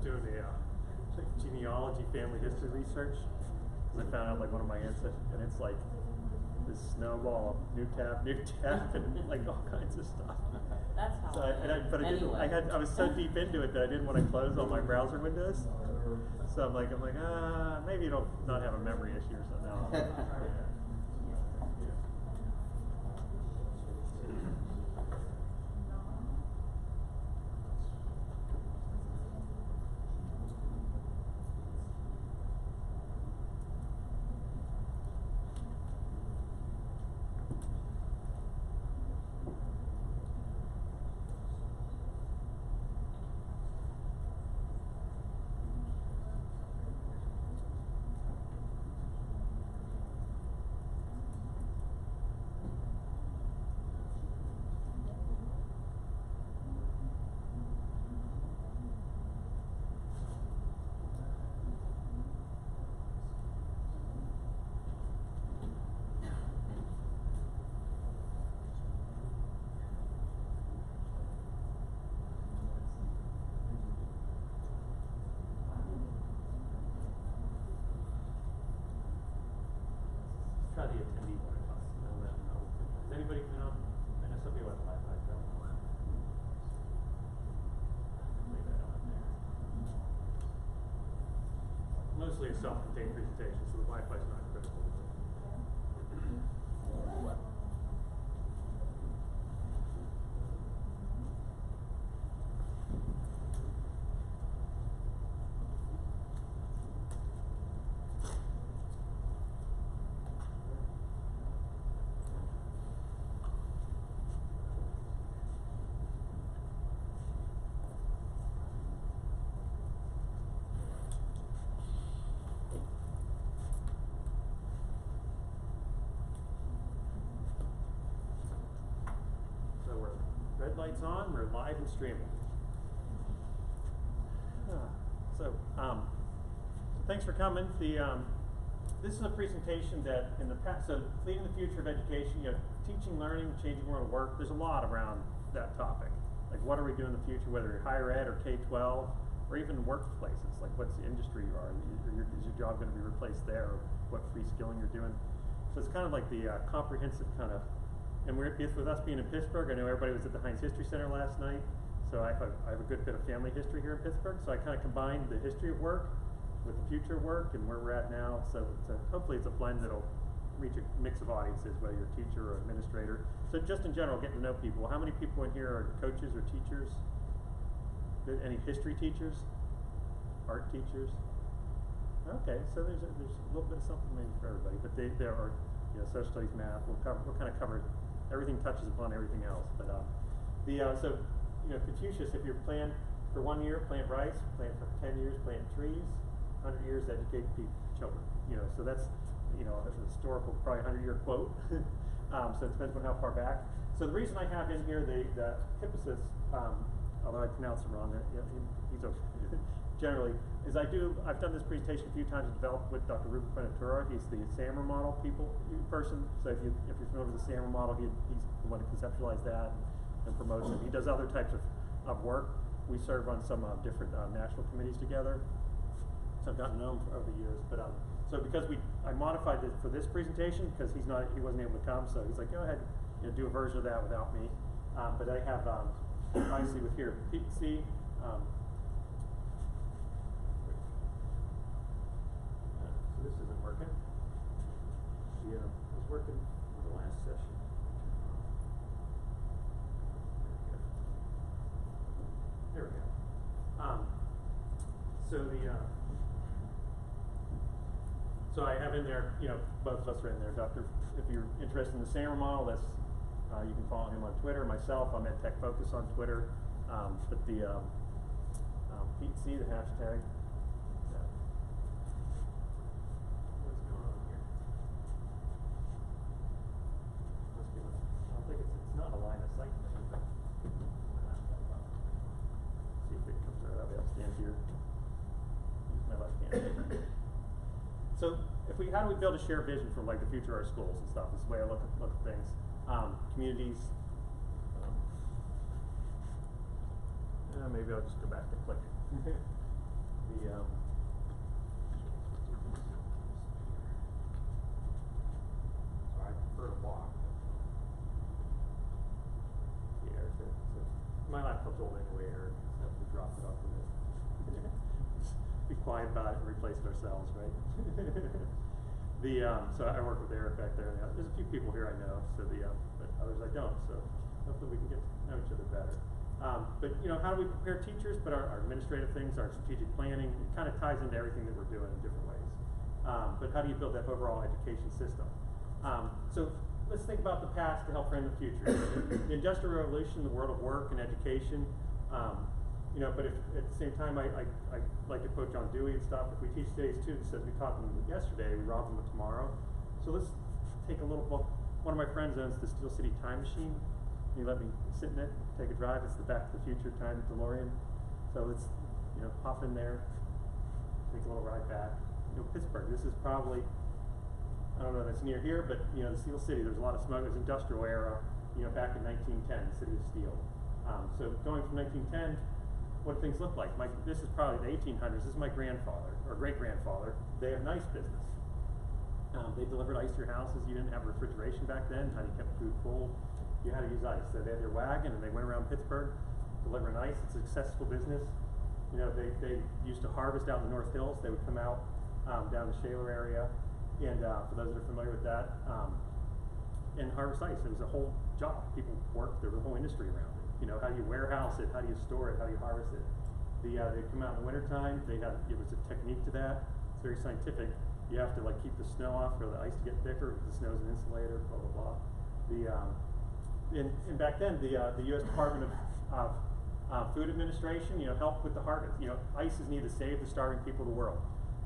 doing a genealogy, family history research. I found out like one of my ancestors, and it's like this snowball of new tab, and like all kinds of stuff. That's how. So I was so deep into it that I didn't want to close all my browser windows. So I'm like, maybe it'll not have a memory issue or something. Try the attendee Wi-Fi. Does anybody turn on? I know some people have Wi-Fi. Leave that on there. Mostly a self-contained presentation, so the Wi-Fi is not critical. Red light's on, we're live and streaming. So thanks for coming. This is a presentation that in the past, so leading the future of education, teaching, learning, changing the world of work, there's a lot around that topic. Like what are we doing in the future, whether you're higher ed or K-12, or even workplaces, like what's the industry you are, is your job going to be replaced there, or what reskilling you're doing. So it's kind of like the comprehensive kind of. And with us being in Pittsburgh, I know everybody was at the Heinz History Center last night, so I have a good bit of family history here in Pittsburgh, so I kind of combined the history of work with the future of work and where we're at now, so hopefully it's a blend that'll reach a mix of audiences, whether you're a teacher or administrator. So just in general, getting to know people. How many people in here are coaches or teachers? Any history teachers? Art teachers? Okay, so there's a little bit of something maybe for everybody, but there are social studies, math. We'll kind of cover everything touches upon everything else. But so Confucius, if you're planting for 1 year, plant rice. Plant for 10 years, plant trees. 100 years, educate children. So that's a historical, probably 100-year quote. So it depends on how far back. So the reason I have in here the Hippasus, although I pronounced it wrong, he's okay. Generally, is I've done this presentation a few times and developed with Dr. Ruben Quinatura. He's the SAMR model person. So if you're familiar with the SAMR model, he's the one to conceptualize that and promotes it. He does other types of work. We serve on some different national committees together. So I've gotten to know him over the years. But so because I modified it for this presentation because he wasn't able to come. So he's like, go ahead, do a version of that without me. But I have obviously with here Pete C. This isn't working. Yeah, it was working in the last session. There we go. So I have in there, both of us are in there. If you're interested in the SAMR model, that's you can follow him on Twitter. Myself, I'm at Tech Focus on Twitter. But the Pete C, the hashtag. It's not a line of sight thing, but see if it comes out. I'll stand here. Use my left hand. So how do we build a shared vision for like the future of our schools and stuff? This is the way I look at things. Communities. Maybe I'll just go back to click. The So I prefer to walk. yeah, so my laptop's old anyway, Eric, so we dropped it off a bit. Be quiet about it and replace it ourselves, right? So I work with Eric back there. There's a few people here I know, so but others I don't. So hopefully we can get to know each other better. But how do we prepare teachers? But our administrative things, our strategic planning, it kind of ties into everything that we're doing in different ways. But how do you build that overall education system? So let's think about the past to help frame the future. The Industrial Revolution, the world of work and education. But if at the same time, I like to quote John Dewey and stuff. If we teach today's students as we taught them yesterday, we rob them of tomorrow. So let's take a little book. One of my friends owns the Steel City Time Machine. He let me sit in it, take a drive. It's the Back to the Future time DeLorean. So let's hop in there, take a little ride back. Pittsburgh. This is probably, I don't know if it's near here, but the Steel City. There's a lot of smoke. There's industrial era. Back in 1910, the city of steel. So going from 1910. What do things look like? This is probably the 1800s. This is my grandfather or great-grandfather. They have an ice business. They delivered ice to your houses. You didn't have refrigeration back then. How you kept food cold? You had to use ice. So they had their wagon and they went around Pittsburgh delivering ice. It's a successful business. They used to harvest out in the North Hills. They would come out down the Shaler area, and for those that are familiar with that, and harvest ice. It was a whole job. People worked. There was a whole industry around it. How do you warehouse it? How do you store it? How do you harvest it? They'd come out in the wintertime. It was a technique to that. It's very scientific. You have to keep the snow off for the ice to get thicker. The snow is an insulator. Blah blah blah. And back then the U.S. Department of Food Administration helped with the harvest. Ice is needed to save the starving people of the world.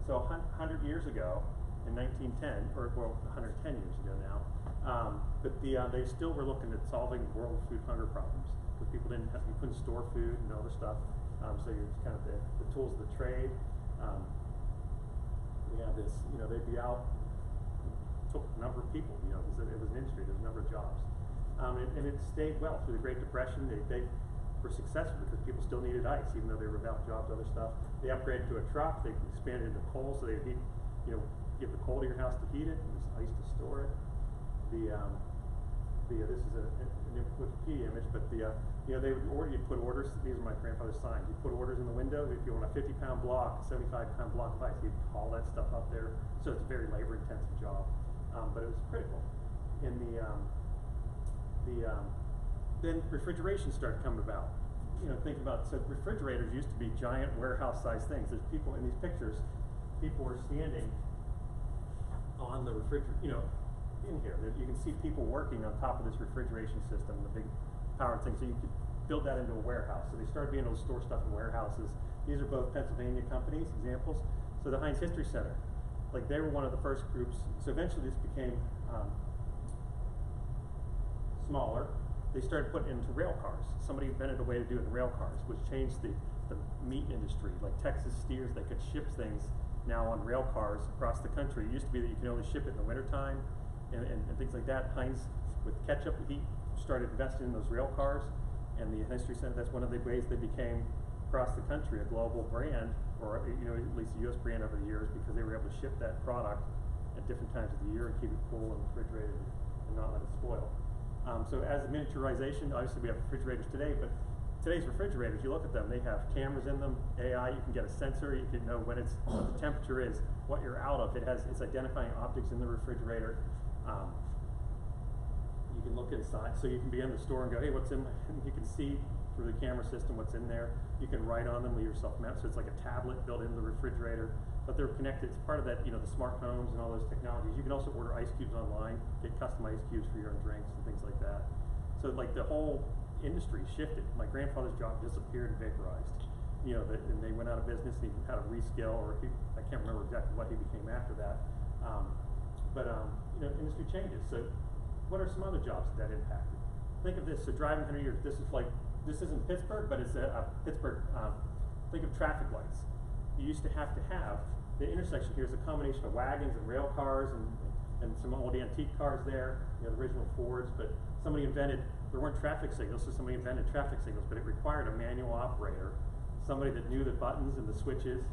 So 100 years ago, in 1910, or 110 years ago now, but they still were looking at solving world food hunger problems. Because people you couldn't store food and other stuff. So you're kind of the tools of the trade. We have this, they'd be out, took a number of people, because it was an industry, there's a number of jobs. And it stayed well through the Great Depression. They were successful because people still needed ice, even though they were without jobs, other stuff. They upgraded to a truck, they expanded into coal, so they heat, give the coal to your house to heat it, and there's ice to store it. This is an Wikipedia image, but they would you'd put orders. These are my grandfather's signs. You put orders in the window. If you want a 50-pound block, 75-pound block of ice, you'd haul that stuff up there. So it's a very labor-intensive job, but it was critical. In then refrigeration started coming about. Think about refrigerators used to be giant warehouse-sized things. There's people in these pictures. People were standing on the refrigerator. In here, you can see people working on top of this refrigeration system, the big power thing. So you could build that into a warehouse. So they started being able to store stuff in warehouses. These are both Pennsylvania companies, examples. So the Heinz History Center, they were one of the first groups. So eventually this became smaller. They started putting it into rail cars. Somebody invented a way to do it in rail cars, which changed the meat industry. Like Texas steers, they could ship things now on rail cars across the country. It used to be that you can only ship it in the wintertime. And things like that. Heinz, with ketchup, he started investing in those rail cars, and the History Center. That's one of the ways they became across the country a global brand, or at least a U.S. brand over the years, because they were able to ship that product at different times of the year and keep it cool and refrigerated and not let it spoil. So as a miniaturization, obviously we have refrigerators today, but today's refrigerators, you look at them, they have cameras in them, AI. You can get a sensor. You can know what the temperature is, what you're out of. It's identifying objects in the refrigerator. You can look inside, so you can be in the store and go, hey, what's in my, you can see through the camera system what's in there. You can write on them, leave yourself map, so it's like a tablet built into the refrigerator, but they're connected. It's part of that, the smart homes and all those technologies. You can also order ice cubes online, get custom ice cubes for your own drinks and things like that. So the whole industry shifted. My grandfather's job disappeared and vaporized. And they went out of business, and he had to reskill, or I can't remember exactly what he became after that. Industry changes. So what are some other jobs that impacted? Think of this. So driving 100 years, this isn't Pittsburgh, but it's Pittsburgh. Think of traffic lights. You used to have the intersection here is a combination of wagons and rail cars and some old antique cars there, the original Fords, but there weren't traffic signals, so somebody invented traffic signals, but it required a manual operator, somebody that knew the buttons and the switches,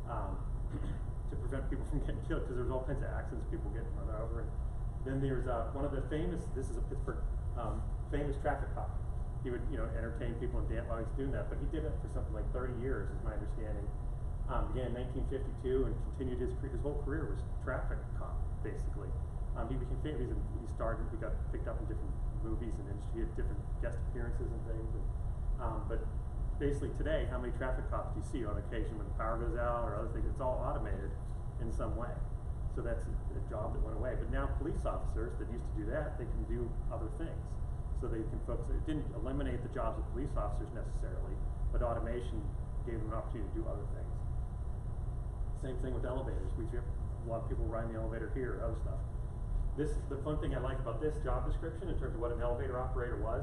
to prevent people from getting killed, because there's all kinds of accidents, people getting run over. And then there's one of the famous, this is a Pittsburgh famous traffic cop. He would, entertain people and dance while he's doing that, but he did it for something like 30 years, is my understanding. Began in 1952 and continued his whole career was traffic cop, basically. He became famous. He got picked up in different movies and industry. He had different guest appearances and things. But basically today, how many traffic cops do you see on occasion when the power goes out or other things? It's all automated in some way. So that's a job that went away. But now police officers that used to do that, they can do other things. So they can focus. It didn't eliminate the jobs of police officers necessarily, but automation gave them an opportunity to do other things. Same thing with elevators. We have a lot of people riding the elevator here or other stuff. The fun thing I like about this job description in terms of what an elevator operator was,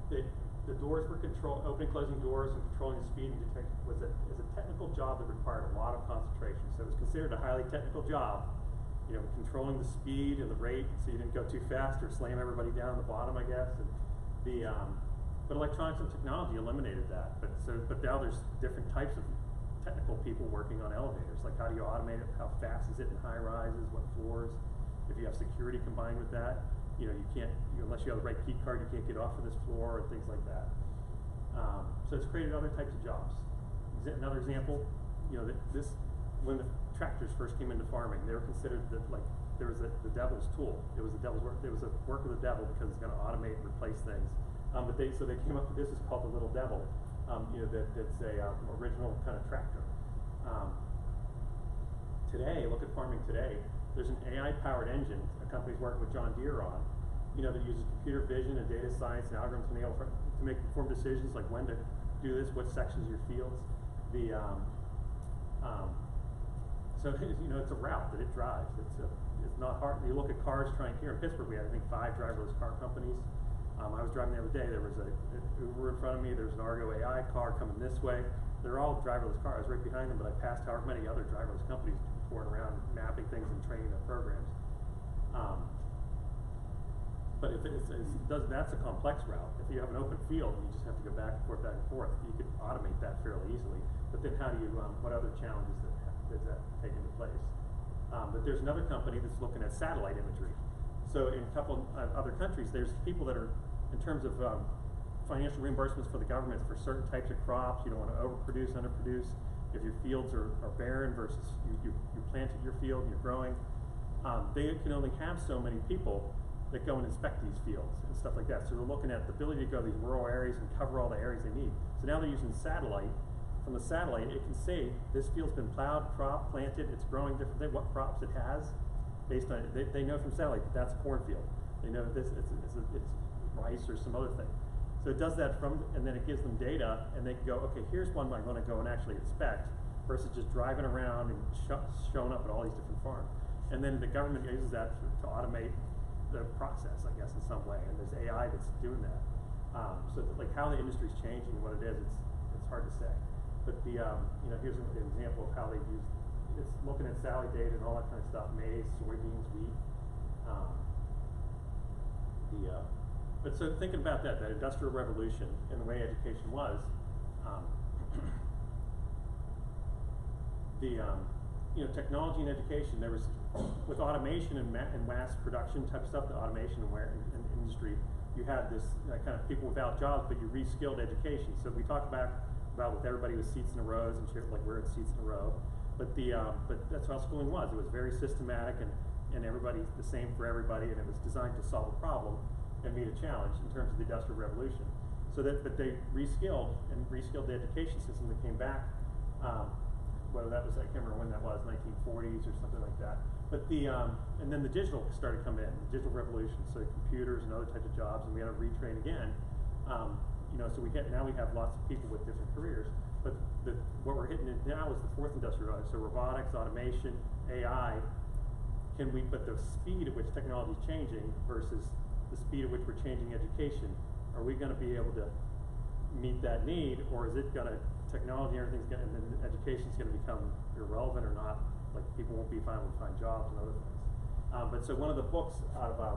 the doors were opening, closing doors, and controlling the speed and detect is a technical job that required a lot of concentration. So it was considered a highly technical job, controlling the speed and the rate so you didn't go too fast or slam everybody down the bottom, I guess. And but electronics and technology eliminated that. But now there's different types of technical people working on elevators. Like, how do you automate it? How fast is it in high rises? What floors? If you have security combined with that, you can't, unless you have the right key card, you can't get off of this floor and things like that. So it's created other types of jobs. Another example, when the tractors first came into farming, they were considered there was the devil's tool. It was the devil's work. It was a work of the devil because it's going to automate and replace things. But they came up with this is called the Little Devil. That's a original kind of tractor. Today, look at farming today. There's an AI-powered engine a company's working with John Deere on, that uses computer vision and data science and algorithms to make informed decisions like when to do this, what sections of your fields. So it's a route that it drives. It's not hard. You look at cars trying here in Pittsburgh. We had, I think, 5 driverless car companies. I was driving the other day. There was an Uber in front of me. There was an Argo AI car coming this way. They're all driverless cars. I was right behind them, but I passed however many other driverless companies touring around, mapping things and training their programs. But if that's a complex route. If you have an open field and you just have to go back and forth, you could automate that fairly easily. But then how do you? What other challenges does that take into place? But there's another company that's looking at satellite imagery. So in a couple other countries, there's people that are, in terms of financial reimbursements for the government for certain types of crops. You don't want to overproduce, underproduce. If your fields are barren versus you planted your field and you're growing, they can only have so many people that go and inspect these fields and stuff like that. So they're looking at the ability to go to these rural areas and cover all the areas they need. So now they're using satellite. From the satellite, it can say this field's been plowed, cropped, planted, it's growing different things, what crops it has, based on it. They know from satellite that that's a cornfield. They know that it's rice or some other thing. So it does that and then it gives them data, and they can go, okay, here's one I'm going to go and actually inspect, versus just driving around and showing up at all these different farms. And then the government uses that to automate the process, I guess, in some way. And there's AI that's doing that. So like how the industry's changing, what it is, it's hard to say. But here's an example of how they use. It's looking at satellite data and all that kind of stuff: maize, soybeans, wheat. But so thinking about that industrial revolution and the way education was, technology and education. There was, with automation and mass production type stuff, the automation and industry, you had this kind of people without jobs, but you reskilled education. So we talked about with everybody with seats in the rows and shit, like we're at seats in a row. But but that's how schooling was. It was very systematic and everybody the same for everybody, and it was designed to solve a problem and meet a challenge in terms of the Industrial Revolution. But they reskilled the education system that came back. Whether that was, I can't remember when that was, 1940s or something like that. But and then the digital started coming in, the digital revolution, so computers and other types of jobs, and we had to retrain again. So now we have lots of people with different careers. But what we're hitting now is the 4th industrial revolution. So robotics, automation, AI. But the speed at which technology is changing versus the speed at which we're changing education, are we going to be able to meet that need, or is it going to, technology and everything's going to, and then education's going to become irrelevant or not, like people won't be able to find jobs and other things. But so one of the books out of, I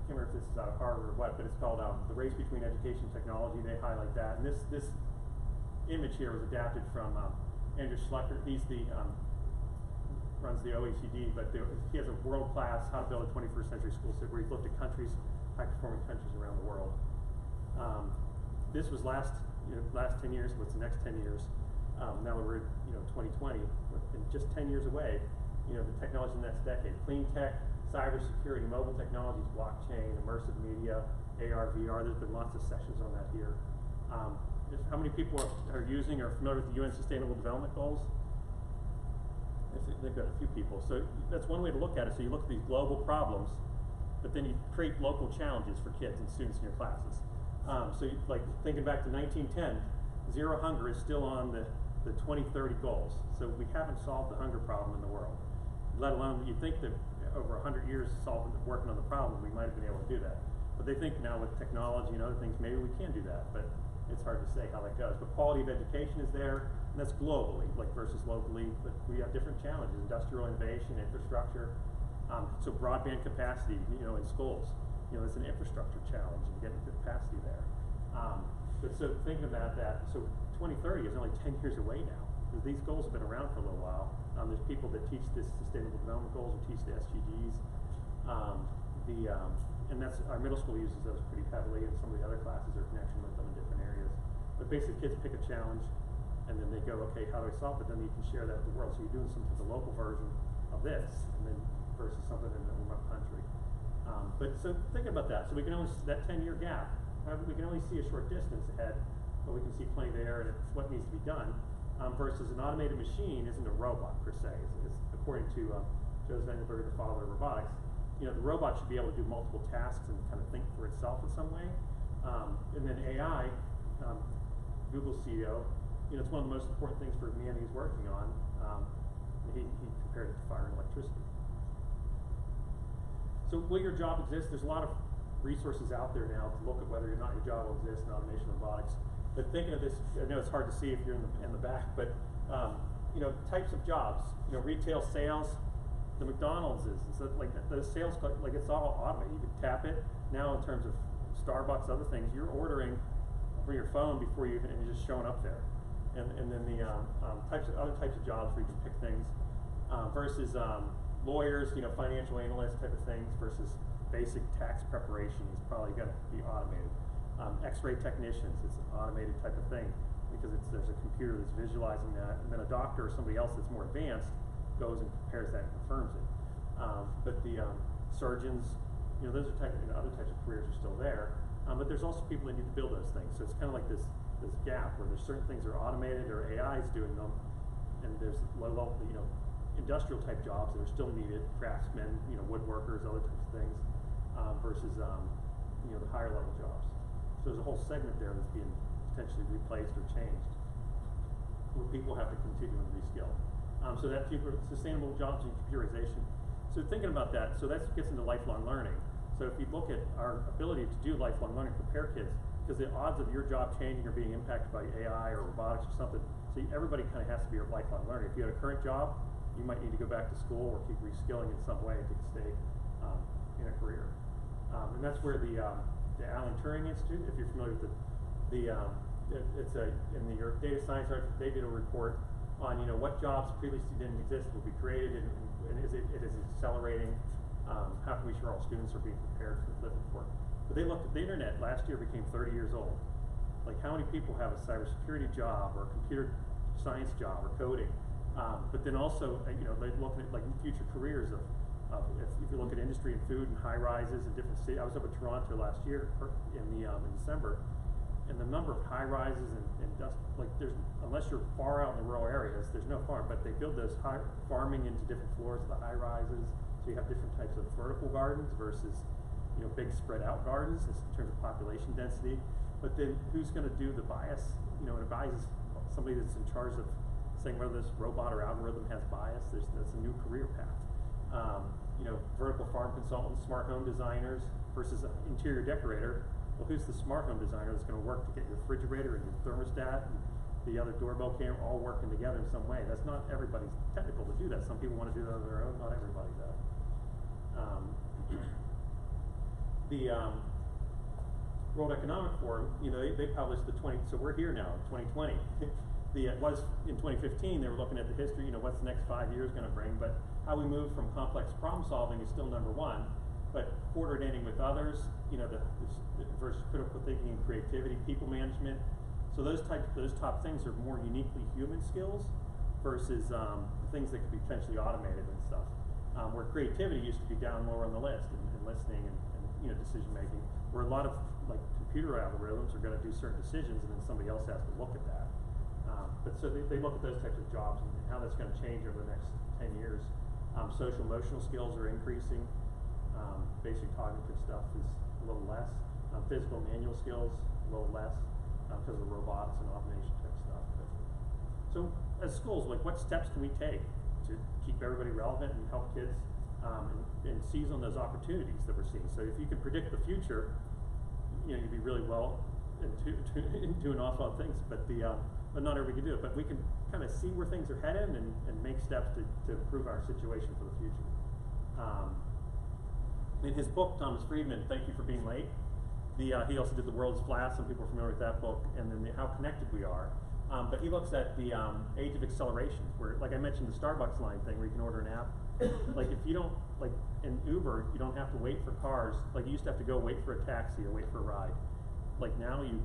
can't remember if this is out of Harvard or what, but it's called The Race Between Education and Technology. They highlight that. And this image here was adapted from Andrew Schlechter, he's the, runs the OECD, but he has a world-class How to Build a 21st Century School System where he's looked at countries, high-performing countries around the world. This was last 10 years, what's the next 10 years? Now that we're, 2020, and just 10 years away, the technology in the next decade, clean tech, cybersecurity, mobile technologies, blockchain, immersive media, AR, VR, there's been lots of sessions on that here. How many people are using or familiar with the UN Sustainable Development Goals? They've got a few people. So that's one way to look at it. So you look at these global problems, but then you create local challenges for kids and students in your classes. So like thinking back to 1910, zero hunger is still on the 2030 goals. So we haven't solved the hunger problem in the world, let alone you'd think that over 100 years working on the problem, we might have been able to do that. But they think now with technology and other things, maybe we can do that, but it's hard to say how that goes. But quality of education is there, and that's globally, like versus locally, but we have different challenges, industrial innovation, infrastructure, so broadband capacity, in schools, it's an infrastructure challenge and getting capacity there. But so thinking about that, so 2030 is only 10 years away now. These goals have been around for a little while. There's people that teach this Sustainable Development Goals or teach the SDGs. And that's, our middle school uses those pretty heavily, and some of the other classes are connection with them in different areas. But basically kids pick a challenge, and then they go, okay, how do I solve it? Then you can share that with the world. So you're doing something, the local version of this, and then versus something in the remote country. But so think about that. So we can only, that 10-year gap, we can only see a short distance ahead, but we can see plenty there, and it's what needs to be done. Versus an automated machine isn't a robot per se. It's according to Joseph Engelberg, the father of robotics, the robot should be able to do multiple tasks and kind of think for itself in some way. And then AI, Google CEO, it's one of the most important things for humanity he's working on. He compared it to fire and electricity. So will your job exist? There's a lot of resources out there now to look at whether or not your job will exist in automation robotics. But thinking of this, I know it's hard to see if you're in the back, but types of jobs, retail sales, the McDonald's is so like the sales, like it's all automated. You can tap it now. In terms of Starbucks, other things, you're ordering for your phone before you even, and you're just showing up there. And then the other types of jobs where you can pick things versus lawyers, financial analysts type of things versus basic tax preparation is probably going to be automated. X-ray technicians, it's an automated type of thing because there's a computer that's visualizing that, and then a doctor or somebody else that's more advanced goes and prepares that and confirms it. But the surgeons, those are other types of careers are still there. But there's also people that need to build those things. So it's kind of like this gap where there's certain things that are automated or AI is doing them, and there's industrial type jobs that are still needed, craftsmen, woodworkers, other types of things, versus the higher level jobs. So there's a whole segment there that's being potentially replaced or changed, where people have to continue to reskill. So that sustainable jobs and computerization. So thinking about that, so that gets into lifelong learning. So if you look at our ability to do lifelong learning, prepare kids, because the odds of your job changing or being impacted by AI or robotics or something, so everybody kind of has to be a lifelong learner. If you had a current job, you might need to go back to school or keep reskilling in some way to stay in a career. And that's where the Alan Turing Institute, if you're familiar with it's in the data science, they did a report on what jobs previously didn't exist will be created, and it is accelerating. How can we ensure all students are being prepared for living work? But they looked at the internet last year became 30 years old. Like how many people have a cybersecurity job or a computer science job or coding? But then also they look at like future careers of if you look at industry and food and high rises in different cities. I was up in Toronto last year in December, and the number of high rises and dust, like unless you're far out in the rural areas, there's no farm, but they build those farming into different floors of the high rises, so you have different types of vertical gardens versus big spread out gardens in terms of population density. But then who's going to do the bias? It advises somebody that's in charge of saying whether this robot or algorithm has bias. That's a new career path. Vertical farm consultants, smart home designers versus an interior decorator. Well, who's the smart home designer that's going to work to get your refrigerator and your thermostat and the other doorbell camera all working together in some way? That's not everybody's technical to do that. Some people want to do that on their own. Not everybody does. The World Economic Forum, they published so we're here now, 2020. it was in 2015, they were looking at the history, what's the next 5 years going to bring, but how we move from complex problem solving is still number one, but coordinating with others, versus critical thinking and creativity, people management. So those top things are more uniquely human skills versus things that could be potentially automated and stuff. Where creativity used to be down lower on the list, and listening and decision making, where a lot of like computer algorithms are going to do certain decisions, and then somebody else has to look at that. But so they look at those types of jobs and how that's going to change over the next 10 years. Social emotional skills are increasing. Basic cognitive stuff is a little less. Physical manual skills a little less because of robotics and automation type stuff. So as schools, like what steps can we take to keep everybody relevant and help kids and seize on those opportunities that we're seeing? So if you can predict the future, you'd be really well and do an awful lot of things, but not everybody can do it. But we can kind of see where things are headed and make steps to improve our situation for the future. In his book, Thomas Friedman, Thank You for Being Late, he also did The World is Flat. Some people are familiar with that book, and then How Connected We Are. But he looks at the age of acceleration, where, like I mentioned, the Starbucks line thing, where you can order an app. Like if you don't, like in Uber, you don't have to wait for cars. Like you used to have to go wait for a taxi or wait for a ride. Like now you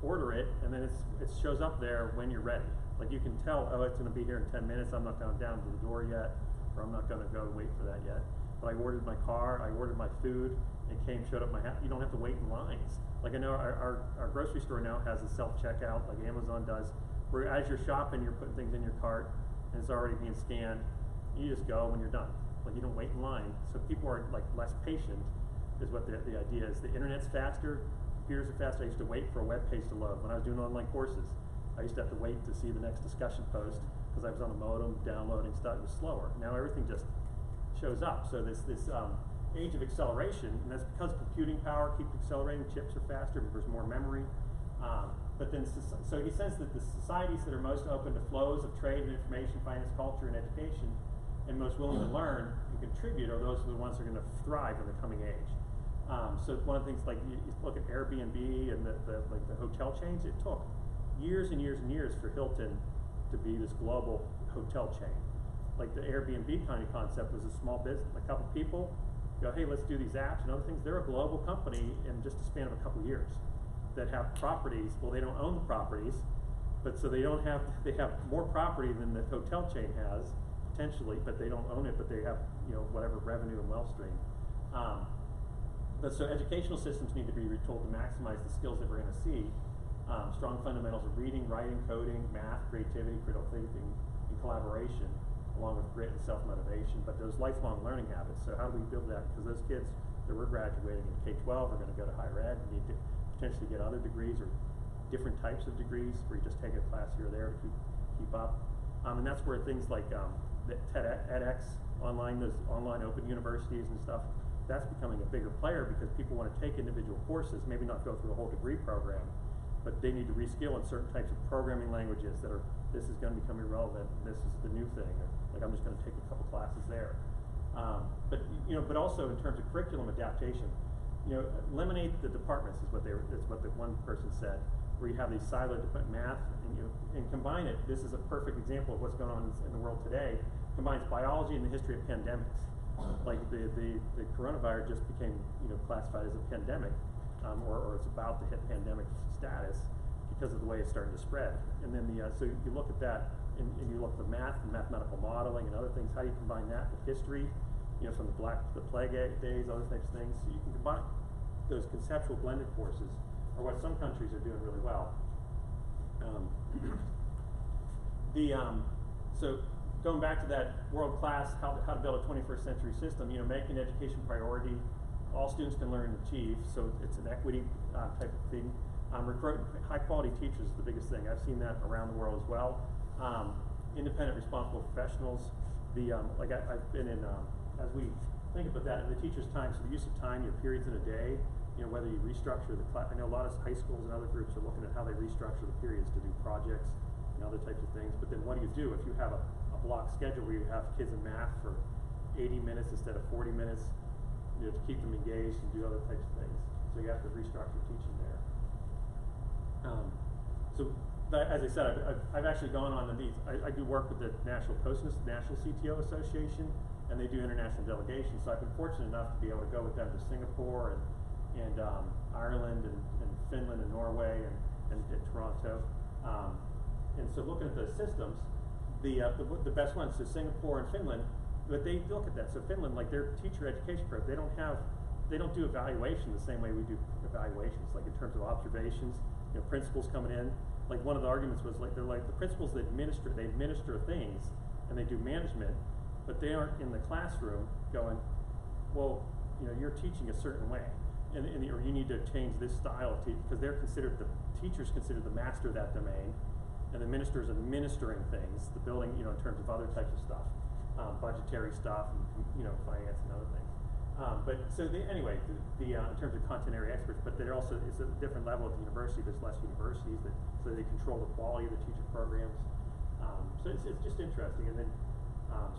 order it, and then it shows up there when you're ready. Like you can tell, oh, it's going to be here in 10 minutes. I'm not going down to the door yet, or I'm not going to go wait for that yet. But I ordered my car, I ordered my food, it showed up my house. You don't have to wait in lines. Like I know our grocery store now has a self-checkout, like Amazon does, where as you're shopping, you're putting things in your cart, and it's already being scanned. You just go when you're done. Like you don't wait in line. So people are like less patient, is what the idea is. The internet's faster, computers are faster. I used to wait for a web page to load. When I was doing online courses, I used to have to wait to see the next discussion post because I was on a modem downloading stuff. It was slower. Now everything just shows up. So this age of acceleration, and that's because computing power keeps accelerating. Chips are faster, there's more memory. But then, so he says that the societies that are most open to flows of trade and information, finance, culture, and education, and most willing to learn and contribute, are those are the ones that are going to thrive in the coming age. So one of the things, like you look at Airbnb and the hotel chains, it took years and years and years for Hilton to be this global hotel chain. Like the Airbnb kind of concept was a small business, a couple people go, hey, let's do these apps and other things. They're a global company in just a span of a couple years that have properties. Well, they don't own the properties, but so they have more property than the hotel chain has potentially, but they don't own it, but they have whatever revenue and wealth stream. But so educational systems need to be retooled to maximize the skills that we're going to see. Strong fundamentals of reading, writing, coding, math, creativity, critical thinking, and collaboration, along with grit and self-motivation, but those lifelong learning habits. So how do we build that? Because those kids that we're graduating in K-12 are going to go to higher ed and need to potentially get other degrees or different types of degrees where you just take a class here or there to keep up. And that's where things like the edX, those online open universities and stuff, that's becoming a bigger player because people want to take individual courses, maybe not go through a whole degree program, but they need to reskill in certain types of programming languages that this is going to become irrelevant, this is the new thing, or like I'm just going to take a couple classes there. But also in terms of curriculum adaptation, eliminate the departments is what the one person said, where you have these siloed math and combine it. This is a perfect example of what's going on in the world today. Combines biology and the history of pandemics. Like the coronavirus just became classified as a pandemic, or it's about to hit pandemic status because of the way it's starting to spread. And then so you look at that and you look at the math and mathematical modeling and other things. How do you combine that with history? From the plague days, other types of things. So you can combine those conceptual blended courses, or what some countries are doing really well. So going back to that world class, how to build a 21st century system, making education priority, all students can learn and achieve, so it's an equity type of thing. Recruit high quality teachers is the biggest thing. I've seen that around the world as well. Independent, responsible professionals. I've been in, as we think about that in the teacher's time, so the use of time, your periods in a day, whether you restructure the class. I know a lot of high schools and other groups are looking at how they restructure the periods to do projects and other types of things. But then what do you do if you have a block schedule where you have kids in math for 80 minutes instead of 40 minutes, to keep them engaged and do other types of things. So you have to restructure teaching there. So but as I said, I've actually gone on these. I do work with the National National CTO Association, and they do international delegations. So I've been fortunate enough to be able to go with them to Singapore and Ireland and Finland and Norway and Toronto. And so looking at the systems, the best ones, so Singapore and Finland, but they look at that. So Finland, like their teacher education program, they don't do evaluation the same way we do evaluations, like in terms of observations, principals coming in. Like one of the arguments was like, they're like the principals that they administer things and they do management, but they aren't in the classroom going, well, you're teaching a certain way. Or you need to change this style of teaching, because the teacher's considered the master of that domain, and the minister's administering things, the building, in terms of other types of stuff, budgetary stuff, and, finance and other things. But so anyway, in terms of content area experts, but they're also, it's a different level at the university. There's less universities so they control the quality of the teacher programs. So it's just interesting. And then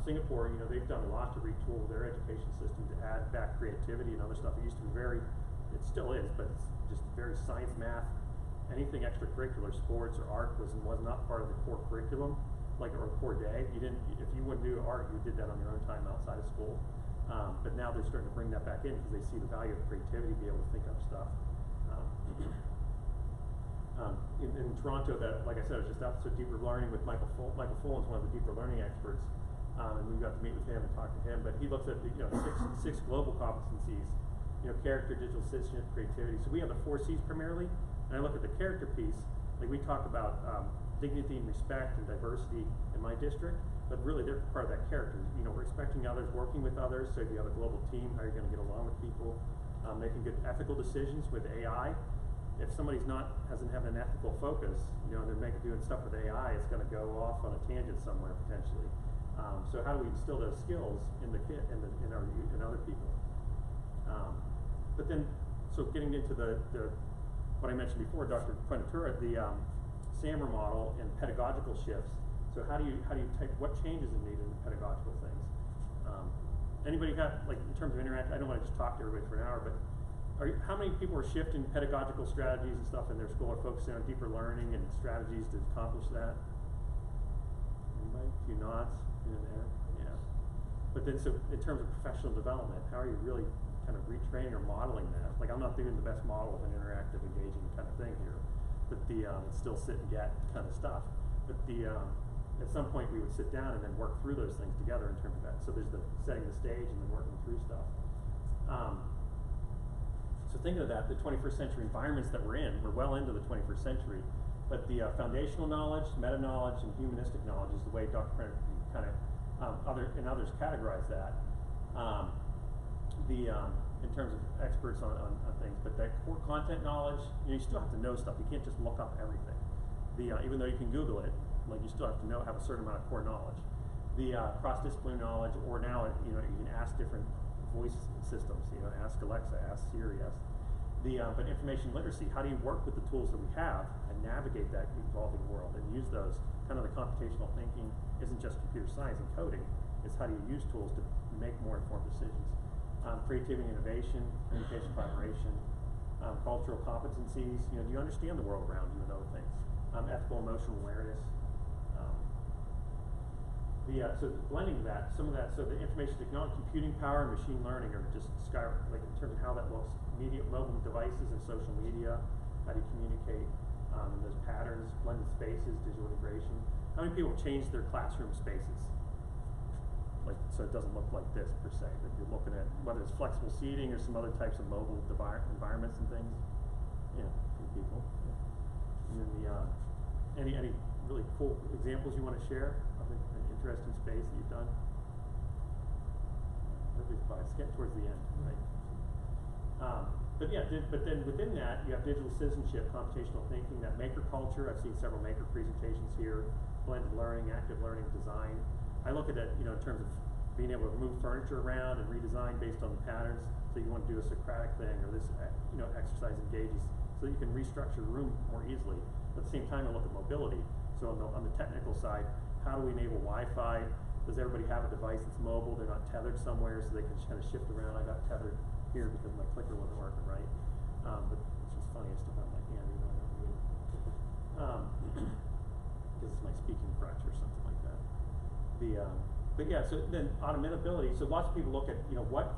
Singapore, they've done a lot to retool their education system to add back creativity and other stuff. It used to be it still is, but it's just very science, math, anything extracurricular, sports or art was not part of the core curriculum, or core day. If you wouldn't do art, you did that on your own time outside of school. But now they're starting to bring that back in because they see the value of creativity, be able to think up stuff. In Toronto, like I said, I was just out to deeper learning with Michael Fullen's one of the deeper learning experts, and we got to meet with him and talk to him. But he looks at six global competencies: character, digital citizenship, creativity. So we have the 4 C's primarily, and I look at the character piece. Like we talk about dignity and respect and diversity in my district, but really they're part of that character. We're expecting others, working with others. So if you have a global team, how are you going to get along with people? Making good ethical decisions with AI. If somebody's hasn't had an ethical focus, and they're doing stuff with AI, it's going to go off on a tangent somewhere potentially. So how do we instill those skills in the kid and in other people? But then, so getting into the what I mentioned before, Dr. Prenatura, the SAMR model and pedagogical shifts. So how do you take, what changes are needed in the pedagogical things? Anybody got, in terms of interact, I don't want to just talk to everybody for an hour, but how many people are shifting pedagogical strategies and stuff in their school, or focusing on deeper learning and strategies to accomplish that? Anybody? A few nods in there, yeah. But then, so in terms of professional development, how are you really kind of retraining or modeling that? Like, I'm not doing the best model of an interactive, engaging kind of thing here, but it's still sit and get kind of stuff. But at some point we would sit down and then work through those things together in terms of that. So there's the setting the stage and then working through stuff. So thinking of that, the 21st century environments that we're in, we're well into the 21st century, but the foundational knowledge, meta-knowledge, and humanistic knowledge is the way Dr. Brenner kind of, others categorize that. In terms of experts on things, but that core content knowledge, you still have to know stuff. You can't just look up everything. Even though you can Google it, you still have to have a certain amount of core knowledge. The cross-disciplinary knowledge, or now you can ask different voice systems. Ask Alexa, ask Siri, but information literacy. How do you work with the tools that we have and navigate that evolving world and use those? Kind of the computational thinking isn't just computer science and coding. It's how do you use tools to make more informed decisions. Creativity and innovation, communication, collaboration, cultural competencies. Do you understand the world around you and other things? Ethical, emotional awareness. So blending that, some of that, so the information technology, computing power, and machine learning are just in terms of how that looks. Mobile devices and social media, how do you communicate? And those patterns, blended spaces, digital integration. How many people change their classroom spaces? So it doesn't look like this per se, but you're looking at whether it's flexible seating or some other types of mobile environments and things. Yeah, for people. And then any really cool examples you want to share of an interesting space that you've done? It's getting towards the end, right? But then within that, you have digital citizenship, computational thinking, that maker culture. I've seen several maker presentations here, blended learning, active learning, design. I look at it, in terms of being able to move furniture around and redesign based on the patterns. So you want to do a Socratic thing, or this, exercise engages, so you can restructure the room more easily. But at the same time, I look at mobility. So on the technical side, how do we enable Wi-Fi? Does everybody have a device that's mobile? They're not tethered somewhere, so they can kind of shift around. I got tethered here because my clicker wasn't working right. But it's just funny, I still have my hand. my speaking crutch or something like that. But yeah, so then automatability, so lots of people look at, what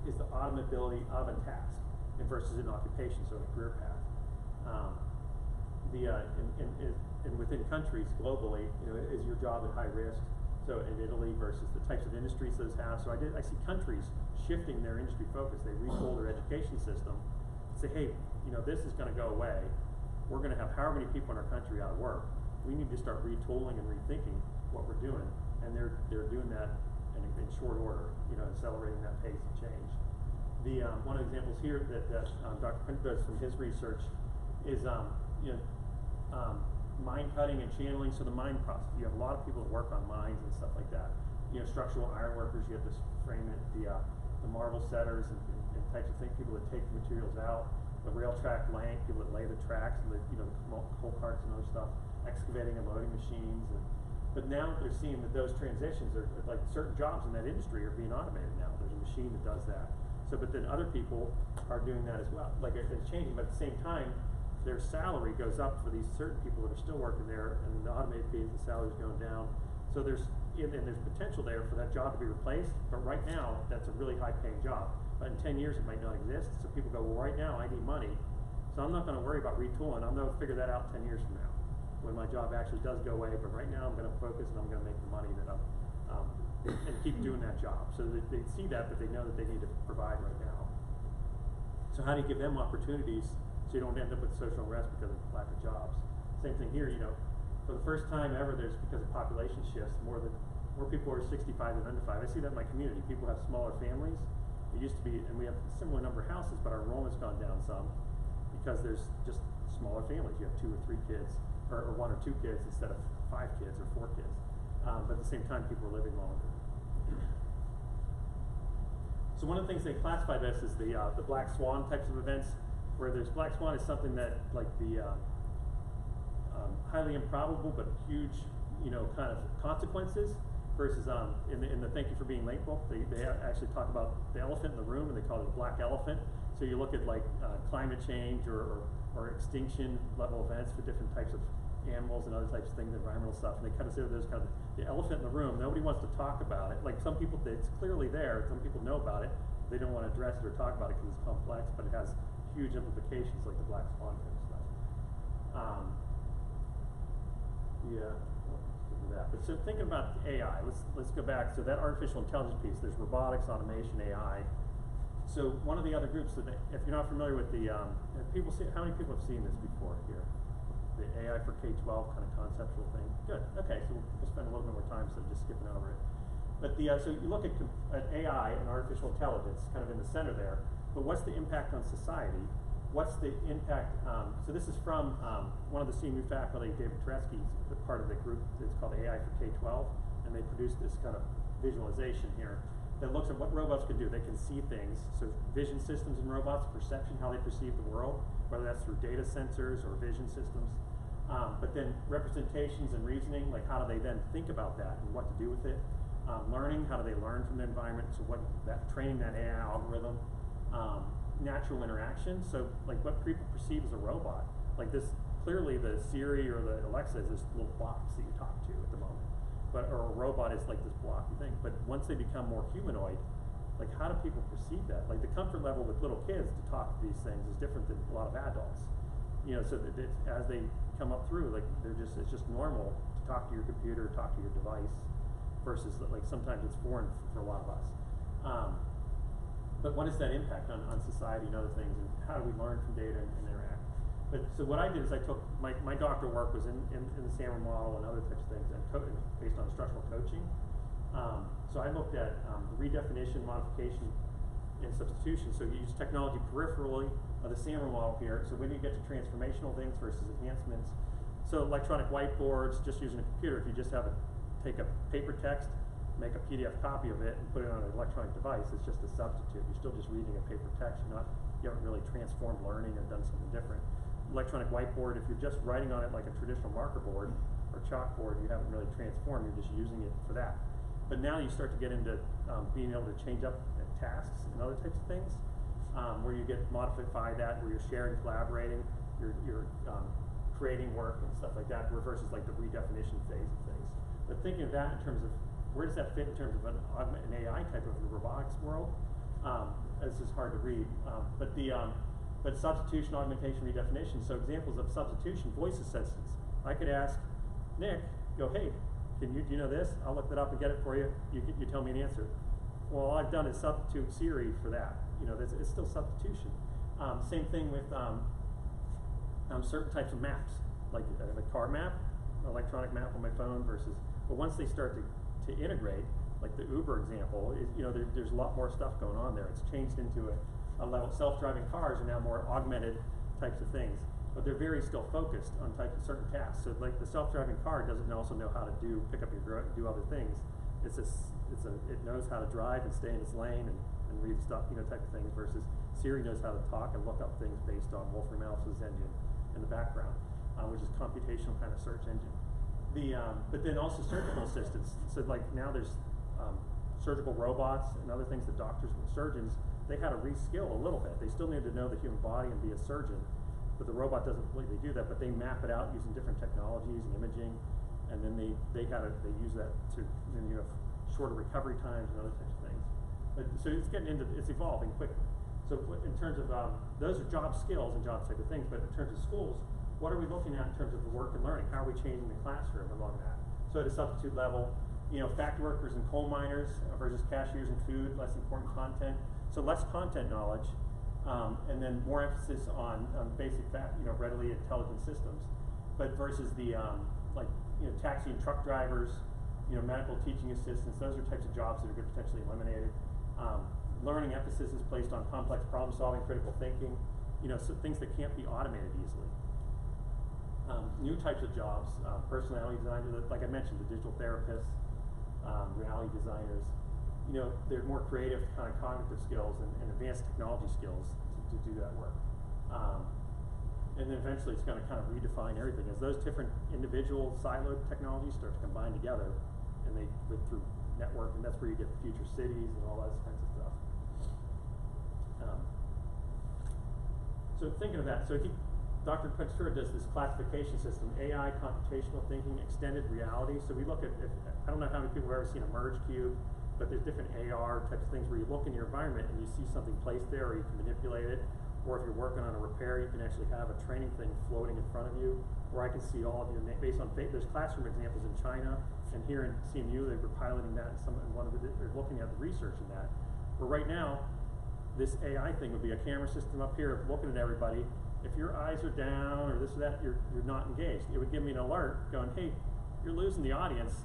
is the automatability of a task and versus an occupation, so a career path. And within countries globally, is your job at high risk? So in Italy versus the types of industries those have. So I see countries shifting their industry focus. They retool their education system, say, hey, this is going to go away. We're going to have however many people in our country out of work. We need to start retooling and rethinking what we're doing, and they're doing that in short order, accelerating that pace of change. One of the examples here that Dr. Prince does from his research is mine cutting and channeling. So the mine process, you have a lot of people that work on mines and stuff like that. Structural iron workers, you have to frame it, the marble setters and types of things, people that take the materials out, the rail track length, people that lay the tracks, and the coal carts and other stuff, excavating and loading machines. But now they're seeing that those transitions are like certain jobs in that industry are being automated now. There's a machine that does that. So, but then other people are doing that as well. Like it's changing, but at the same time, their salary goes up for these certain people that are still working there, and the automated piece, the salary's going down. So there's potential there for that job to be replaced, but right now, that's a really high-paying job. But in 10 years, it might not exist. So people go, well, right now, I need money, so I'm not going to worry about retooling. I'm going to figure that out 10 years from now, when my job actually does go away. But right now, I'm going to focus and I'm going to make the money that and keep doing that job. So they see that, but they know that they need to provide right now. So how do you give them opportunities so you don't end up with social unrest because of lack of jobs? Same thing here, for the first time ever, there's, because of population shifts, more people are 65 than under 5. I see that in my community. People have smaller families. It used to be, and we have a similar number of houses, but our enrollment's gone down some because there's just smaller families. You have 2 or 3 kids, or 1 or 2 kids instead of 5 kids or 4 kids. But at the same time, people are living longer. So one of the things they classify this is the black swan types of events, where there's black swan is something that like the highly improbable but huge, kind of consequences. Versus in the Thank You for Being Late book, they actually talk about the elephant in the room, and they call it a black elephant. So you look at like climate change or extinction level events for different types of animals and other types of things, environmental stuff, and they kind of say those kind of the elephant in the room. Nobody wants to talk about it. Like some people, it's clearly there. Some people know about it. They don't want to address it or talk about it because it's complex, but it has huge implications, like the black swan kind of stuff. That. But so thinking about AI, let's go back. So that artificial intelligence piece, there's robotics, automation, AI. So one of the other groups that, if you're not familiar with the, how many people have seen this before here? The AI for K-12 kind of conceptual thing. Good. Okay, so we'll spend a little bit more time instead of just skipping over it. But so you look at AI and artificial intelligence, kind of in the center there. But what's the impact on society? What's the impact? So this is from one of the senior faculty, David Tereski, part of the group that's called AI for K-12, and they produced this kind of visualization here that looks at what robots can do. They can see things, so vision systems in robots, perception, how they perceive the world, whether that's through data sensors or vision systems. But then representations and reasoning, like how do they then think about that and what to do with it? Learning, how do they learn from the environment? So training that AI algorithm. Natural interaction, so like what people perceive as a robot, like this, clearly the Siri or the Alexa is this little box that you talk to at the moment, or a robot is like this blocky thing. But once they become more humanoid, like how do people perceive that? Like the comfort level with little kids to talk to these things is different than a lot of adults. So that as they come up through, like it's just normal to talk to your computer, talk to your device, versus like sometimes it's foreign for a lot of us. But what is that impact on society and other things, and how do we learn from data and interact? But so what I did is I took my doctoral work was in the SAMR model and other types of things, and based on instructional coaching. So I looked at the redefinition, modification, and substitution. So you use technology peripherally of the SAMR model here. So when you get to transformational things versus enhancements, so electronic whiteboards, just using a computer, if you just take a paper text, make a PDF copy of it and put it on an electronic device, it's just a substitute. You're still just reading a paper text. You haven't really transformed learning or done something different. Electronic whiteboard, if you're just writing on it like a traditional marker board or chalkboard, you haven't really transformed, you're just using it for that. But now you start to get into being able to change up tasks and other types of things, where you get modify that, where you're sharing, collaborating, you're creating work and stuff like that, versus like the redefinition phase of things. But thinking of that in terms of where does that fit in terms of an AI type of the robotics world? This is hard to read, but substitution, augmentation, redefinition. So examples of substitution, voice assistants. I could ask Nick, go, hey, do you know this? I'll look that up and get it for you. You tell me an answer. Well, all I've done is substitute Siri for that. It's still substitution. Same thing with certain types of maps, like a car map, an electronic map on my phone versus. But once they start to integrate, like the Uber example, there's a lot more stuff going on there. It's changed into a level. Self-driving cars are now more augmented types of things, but they're very still focused on types of certain tasks. So like the self-driving car doesn't also know how to pick up your do other things. It knows how to drive and stay in its lane and read stuff, type of things, versus Siri knows how to talk and look up things based on Wolfram Alpha's engine in the background, which is computational kind of search engine. But then also surgical assistants. So like now there's surgical robots and other things that doctors and surgeons, they had to reskill a little bit. They still need to know the human body and be a surgeon, but the robot doesn't completely do that, but they map it out using different technologies and imaging, and then they use that to, then you have shorter recovery times and other types of things. But, so it's evolving quickly. So in terms of, those are job skills and job type of things, but in terms of schools, what are we looking at in terms of the work and learning? How are we changing the classroom along that? So at a substitute level, factory workers and coal miners versus cashiers and food, less important content. So less content knowledge, and then more emphasis on basic readily intelligent systems. But versus the taxi and truck drivers, medical teaching assistants, those are types of jobs that are potentially eliminated. Learning emphasis is placed on complex problem solving, critical thinking, so things that can't be automated easily. New types of jobs, personality designers, like I mentioned, the digital therapists, reality designers. They're more creative kind of cognitive skills and advanced technology skills to do that work. And then eventually it's going to kind of redefine everything as those different individual siloed technologies start to combine together, and they go through network, and that's where you get future cities and all that kinds of stuff. So thinking of that, Dr. Ventura does this classification system, AI, computational thinking, extended reality. So we look at, I don't know how many people have ever seen a merge cube, but there's different AR types of things where you look in your environment and you see something placed there, or you can manipulate it, or if you're working on a repair, you can actually have a training thing floating in front of you, where I can see all of your, based on, there's classroom examples in China, and here in CMU, they were piloting that, they're looking at the research in that. But right now, this AI thing would be a camera system up here looking at everybody. If your eyes are down or this or that, you're not engaged. It would give me an alert going, hey, you're losing the audience.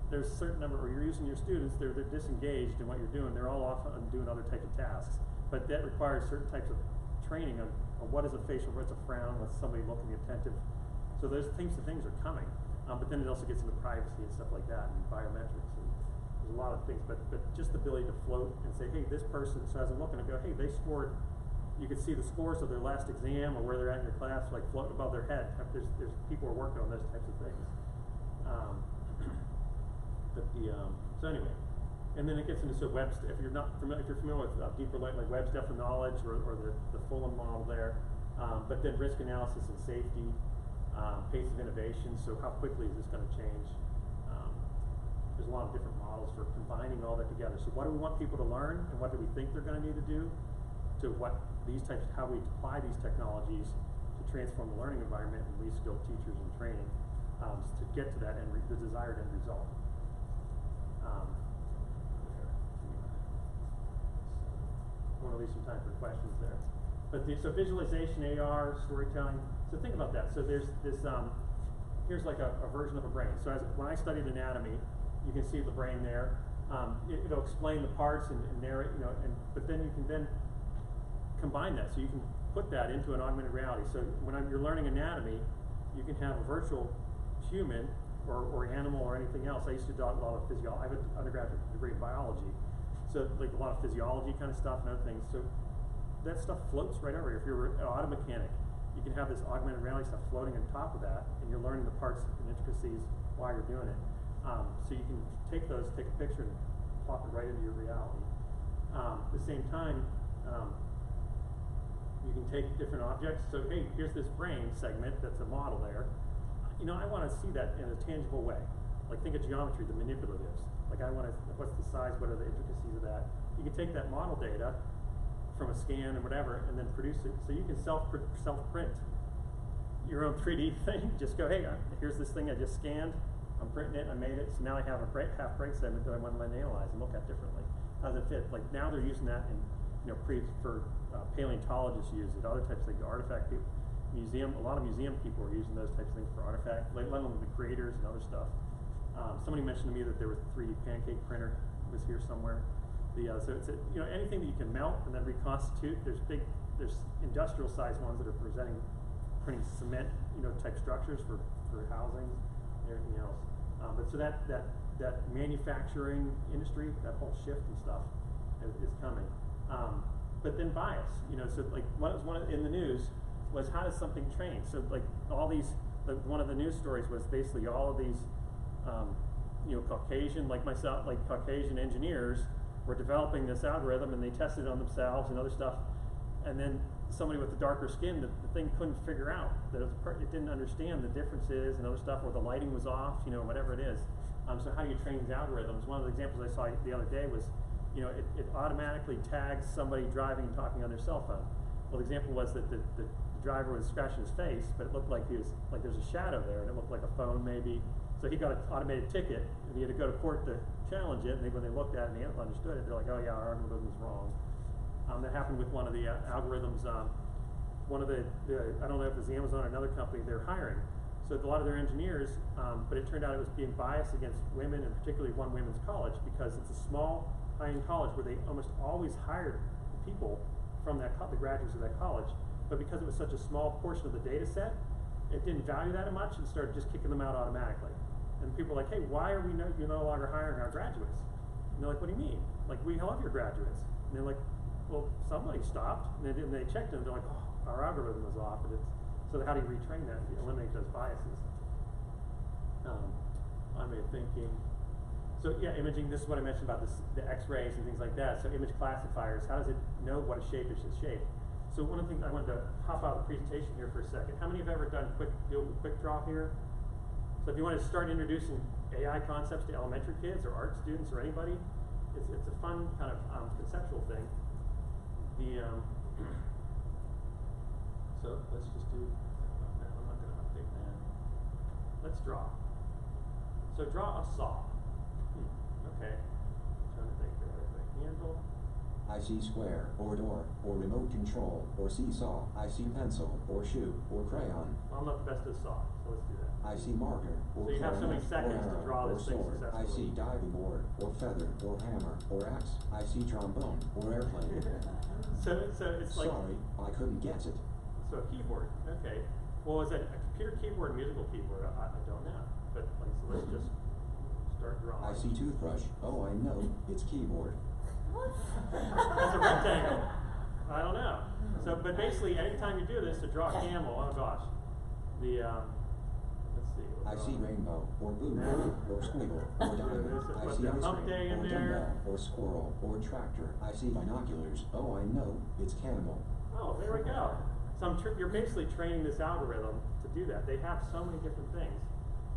There's a certain number, or you're using your students, they're disengaged in what you're doing. They're all off on doing other types of tasks. But that requires certain types of training on what is a facial, what's a frown, what's somebody looking attentive. So those things are coming. But then it also gets into privacy and stuff like that, and biometrics. And there's a lot of things, but just the ability to float and say, hey, this person, so as I'm looking, I go, hey, they scored, you can see the scores of their last exam or where they're at in your class, like floating above their head. There's people who are working on those types of things. So anyway, and then it gets into web. If you're familiar with deeper like web's depth of knowledge or the Fulham model there, but then risk analysis and safety, pace of innovation. So how quickly is this going to change? There's a lot of different models for combining all that together. So what do we want people to learn, and what do we think they're going to need to do? To how we apply these technologies to transform the learning environment and reskill teachers and training to get to that the desired end result. I want to leave some time for questions there. But so visualization, AR, storytelling. So think about that. So there's this. Here's like a version of a brain. So when I studied anatomy, you can see the brain there. It'll explain the parts and narrate, but then you can combine that. So you can put that into an augmented reality. So when you're learning anatomy, you can have a virtual human or animal or anything else. I used to do a lot of physiology. I have an undergraduate degree in biology. So like a lot of physiology kind of stuff and other things. So that stuff floats right over here. If you're an auto mechanic, you can have this augmented reality stuff floating on top of that, and you're learning the parts and intricacies while you're doing it. So you can take a picture and plop it right into your reality. At the same time, You can take different objects. So hey, here's this brain segment that's a model there. You know, I want to see that in a tangible way. Like think of geometry, the manipulatives. Like I want to, what's the size, what are the intricacies of that? You can take that model data from a scan and whatever, and then produce it. So you can self-print your own 3D thing. Just go, hey, here's this thing I just scanned. I'm printing it, I made it, so now I have a half brain segment that I want to analyze and look at differently. How does it fit? Like now they're using that in, you know, for paleontologists use it, other types of things, artifact people, a lot of museum people are using those types of things for artifact, let alone the creators and other stuff. Somebody mentioned to me that there was a 3D pancake printer was here somewhere. So it's you know, anything that you can melt and then reconstitute. There's industrial sized ones that are printing cement, you know, type structures for housing and everything else. But so that manufacturing industry, that whole shift and stuff is coming. But then bias, you know, so like one in the news was how does something train? So like all these, one of the news stories was basically all of these, you know, Caucasian, like myself, like Caucasian engineers were developing this algorithm and they tested it on themselves and other stuff. And then somebody with the darker skin, the thing couldn't figure out that it didn't understand the differences and other stuff, or the lighting was off, you know, whatever it is. So how do you train these algorithms? One of the examples I saw the other day was, you know, it automatically tags somebody driving and talking on their cell phone. Well, the example was that the driver was scratching his face, but it looked like there's a shadow there, and it looked like a phone maybe. So he got an automated ticket, and he had to go to court to challenge it. And when they looked at it and they understood it, they're like, oh yeah, our algorithm is wrong. That happened with one of the algorithms. One of the I don't know if it was Amazon or another company, they're hiring. So a lot of their engineers, but it turned out it was being biased against women, and particularly one women's college, because it's a small, high-end college where they almost always hired people from the graduates of that college. But because it was such a small portion of the data set, it didn't value that much and started just kicking them out automatically. And people were like, hey, why are you're no longer hiring our graduates? And they're like, what do you mean? Like, we love your graduates. And they're like, well, somebody stopped, and they checked it, and they're like, oh, our algorithm was off. And so how do you retrain that to eliminate those biases? I'm thinking, so yeah, imaging, this is what I mentioned about the x-rays and things like that. So image classifiers, how does it know what a shape is a shape? So one of the things I wanted to hop out of the presentation here for a second. How many have ever done quick draw here? So if you want to start introducing AI concepts to elementary kids or art students or anybody, it's a fun kind of conceptual thing. So let's just do, I'm not going to update that. Let's draw. So draw a saw. Okay. Trying to think of a handle. I see square, or door, or remote control, or seesaw. I see pencil, or shoe, or crayon. Well, I'm not the best at saw, so let's do that. I see marker, or so you have so many seconds to draw this thing sword. I see diving board, or feather, or hammer, or axe. I see trombone, or airplane. So it's like... Sorry, I couldn't guess it. So a keyboard, okay. Well, is that a computer keyboard, musical keyboard? I don't know. But like, so let's just start drawing. I see toothbrush. Oh, I know, it's keyboard. That's a rectangle. I don't know. So, but basically, anytime you do this, to draw a camel, oh gosh, let's see. I see rainbow, or blue, or squiggle, or diamond. I see ice cream, or dumbbell, or squirrel, or tractor. I see binoculars. Oh, I know, it's camel. Oh, there we go. So you're basically training this algorithm to do that. They have so many different things.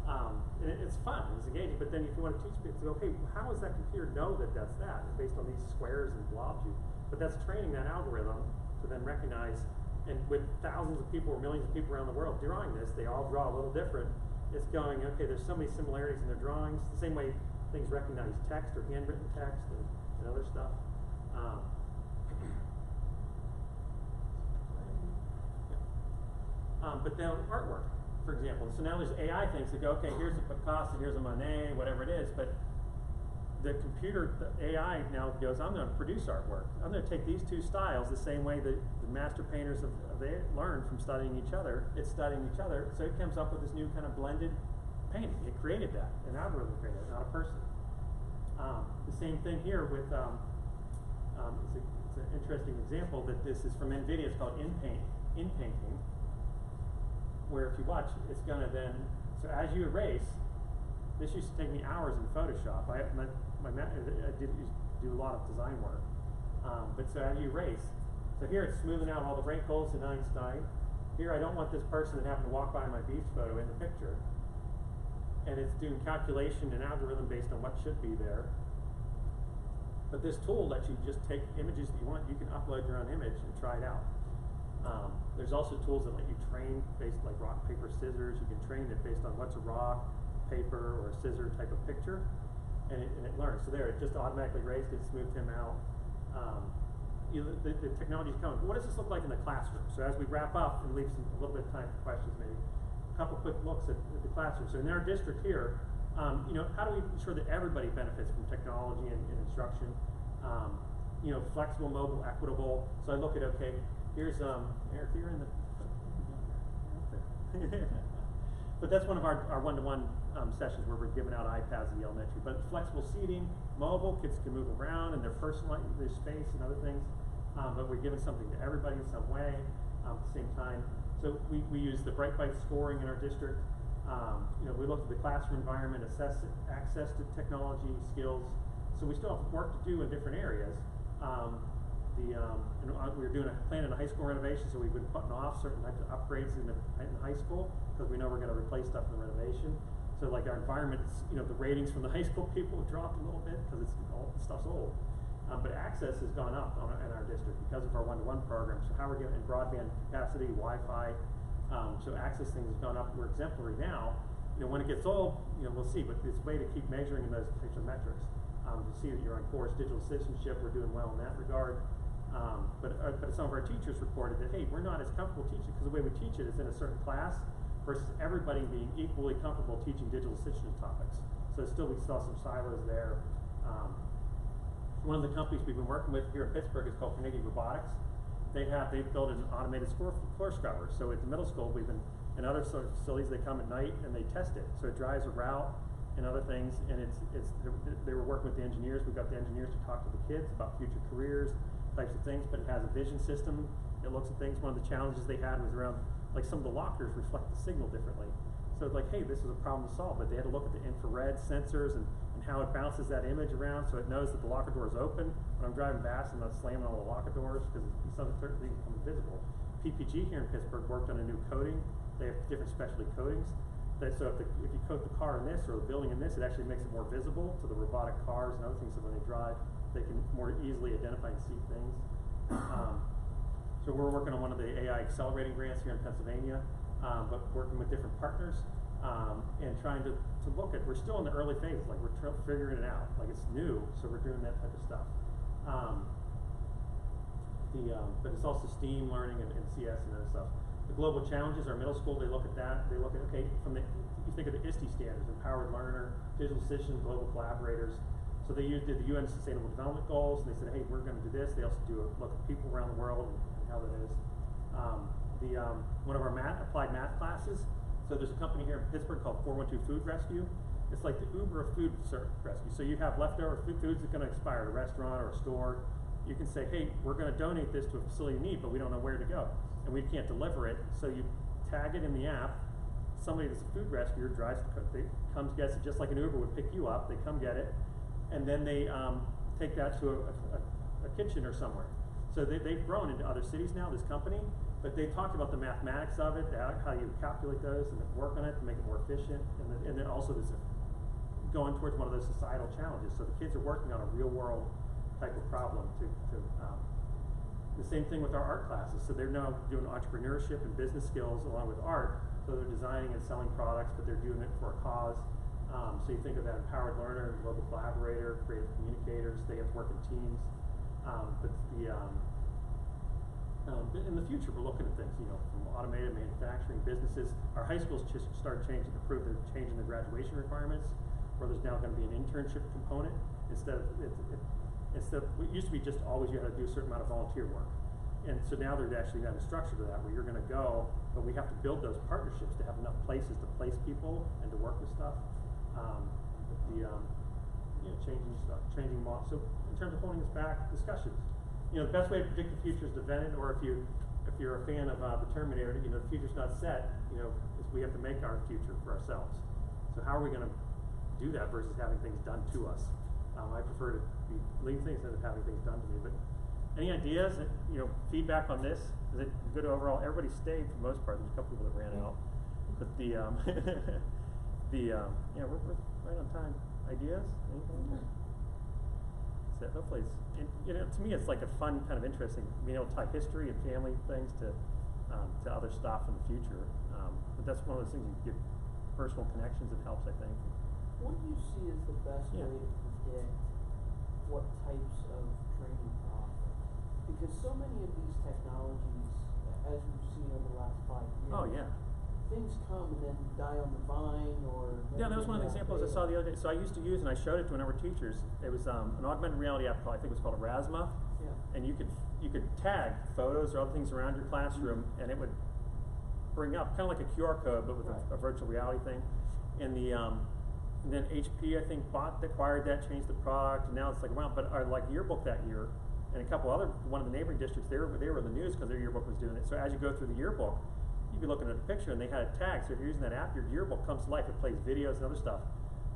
And it's fun, it's engaging, but then if you want to teach people, okay, how does that computer know that that's that? Based on these squares and blobs. But that's training that algorithm to then recognize, and with thousands of people or millions of people around the world drawing this, they all draw a little different. It's going, okay, there's so many similarities in their drawings, the same way things recognize text or handwritten text and other stuff. But then artwork, for example. So now there's AI things that go, okay, here's a Picasso, here's a Monet, whatever it is, but the computer, the AI now goes, I'm going to produce artwork. I'm going to take these two styles the same way that the master painters they learned from studying each other. It's studying each other, so it comes up with this new kind of blended painting. It created that. An algorithm created it, not a person. The same thing here with, it's an interesting example that this is from NVIDIA. It's called in-painting, where if you watch, it's going to then, so as you erase, this used to take me hours in Photoshop. I do a lot of design work. But so as you erase, so So here it's smoothing out all the wrinkles in Einstein. Here I don't want this person that happened to walk by my beach photo in the picture. And it's doing calculation and algorithm based on what should be there. But this tool lets you just take images that you want. You can upload your own image and try it out. There's also tools that let you train based like rock, paper, scissors. You can train it based on what's a rock, paper, or a scissor type of picture. And it learns. So there, it just automatically raised it, smoothed him out. The technology's coming. What does this look like in the classroom? So as we wrap up and leave a little bit of time for questions maybe, a couple quick looks at the classroom. So in our district here, how do we ensure that everybody benefits from technology and instruction? Flexible, mobile, equitable. So I look at, okay, here's, Eric, you're in the, but that's one of our one-to-one sessions where we're giving out iPads in the elementary. But flexible seating, mobile, kids can move around and their personal, their space and other things. But we're giving something to everybody in some way at the same time. So we use the Bright Byte scoring in our district. We look at the classroom environment, assess access to technology, skills. So we still have work to do in different areas. We were planning a high school renovation, so we've been putting off certain types of upgrades in high school because we know we're going to replace stuff in the renovation. So like our environment, the ratings from the high school people have dropped a little bit because the stuff's old. But access has gone up in our district because of our one-to-one program. So how we're getting in broadband capacity, Wi-Fi. So access things has gone up. We're exemplary now. When it gets old, we'll see. But it's a way to keep measuring those types of metrics. To see that you're on course, digital citizenship, we're doing well in that regard. But some of our teachers reported that, hey, we're not as comfortable teaching because the way we teach it is in a certain class versus everybody being equally comfortable teaching digital citizenship topics. So we saw some silos there. One of the companies we've been working with here in Pittsburgh is called Carnegie Robotics. They've built an automated floor scrubber. So at the middle school, we've been in other sort of facilities. They come at night and they test it. So it drives a route and other things. And they were working with the engineers. We got the engineers to talk to the kids about future careers, types of things. But it has a vision system. It looks at things. One of the challenges they had was around like some of the lockers reflect the signal differently. So it's like, hey, this is a problem to solve. But they had to look at the infrared sensors and how it bounces that image around so it knows that the locker door is open. When I'm driving fast, I'm not slamming all the locker doors because some of the things become invisible. PPG here in Pittsburgh worked on a new coating. They have different specialty coatings. So if you coat the car in this or the building in this, it actually makes it more visible to the robotic cars and other things. So when they drive, they can more easily identify and see things. So we're working on one of the AI accelerating grants here in Pennsylvania, but working with different partners. And trying to look at, we're still in the early phases, like we're figuring it out, like it's new, so we're doing that type of stuff. But it's also STEAM learning and CS and other stuff. The global challenges, our middle school, they look at that, they look at, okay, you think of the ISTE standards, empowered learner, digital citizens, global collaborators. So they did the UN Sustainable Development Goals, and they said, hey, we're going to do this. They also do a look at people around the world and how that is. One of our applied math classes, so there's a company here in Pittsburgh called 412 Food Rescue. It's like the Uber of food rescue. So you have leftover foods that are going to expire at a restaurant or a store. You can say, hey, we're going to donate this to a facility in need, but we don't know where to go. And we can't deliver it. So you tag it in the app. Somebody that's a food rescuer comes, gets it just like an Uber would pick you up. They come get it. And then they take that to a kitchen or somewhere. So they've grown into other cities now, this company. But they talked about the mathematics of it, how you calculate those and work on it to make it more efficient. And then also this going towards one of those societal challenges. So the kids are working on a real world type of problem. The same thing with our art classes. So they're now doing entrepreneurship and business skills along with art. So they're designing and selling products, but they're doing it for a cause. So you think of that empowered learner, global collaborator, creative communicators. They have to work in teams. In the future, we're looking at things, from automated manufacturing, businesses. Our high schools just started changing the graduation requirements, where there's now going to be an internship component instead of it used to be just always you had to do a certain amount of volunteer work, and so now they're actually having a structure to that where you're going to go, but we have to build those partnerships to have enough places to place people and to work with stuff. Changing models. So in terms of holding us back, discussions. The best way to predict the future is to vent it, or if you're a fan of the Terminator, the future's not set. Is we have to make our future for ourselves. So how are we going to do that versus having things done to us? I prefer to leave things than having things done to me. But Any ideas? Feedback on this? Is it good overall? Everybody stayed for the most part. There's a couple people that ran out, but we're right on time. Ideas? Anything? So hopefully, to me, it's like a fun, kind of interesting, being able to tie history and family things to other stuff in the future. But that's one of those things you get personal connections. It helps, I think. What do you see as the best Yeah. way to predict what types of training to offer? Because so many of these technologies, as we've seen over the last 5 years, Oh yeah. things come and then die on the vine, or Yeah, that was one of the examples I saw the other day. So I used to use, and I showed it to a number of teachers. It was an augmented reality app called, I think it was called Erasma, Yeah. and you could tag photos or other things around your classroom, and it would bring up kind of like a QR code, but with Right. a virtual reality thing. And then HP, I think, acquired that, changed the product, and now it's like, wow. But our like yearbook that year, and a couple other, one of the neighboring districts, they were in the news because their yearbook was doing it. So as you go through the yearbook, you'd be looking at a picture, and they had a tag. So if you're using that app, your yearbook comes to life. It plays videos and other stuff.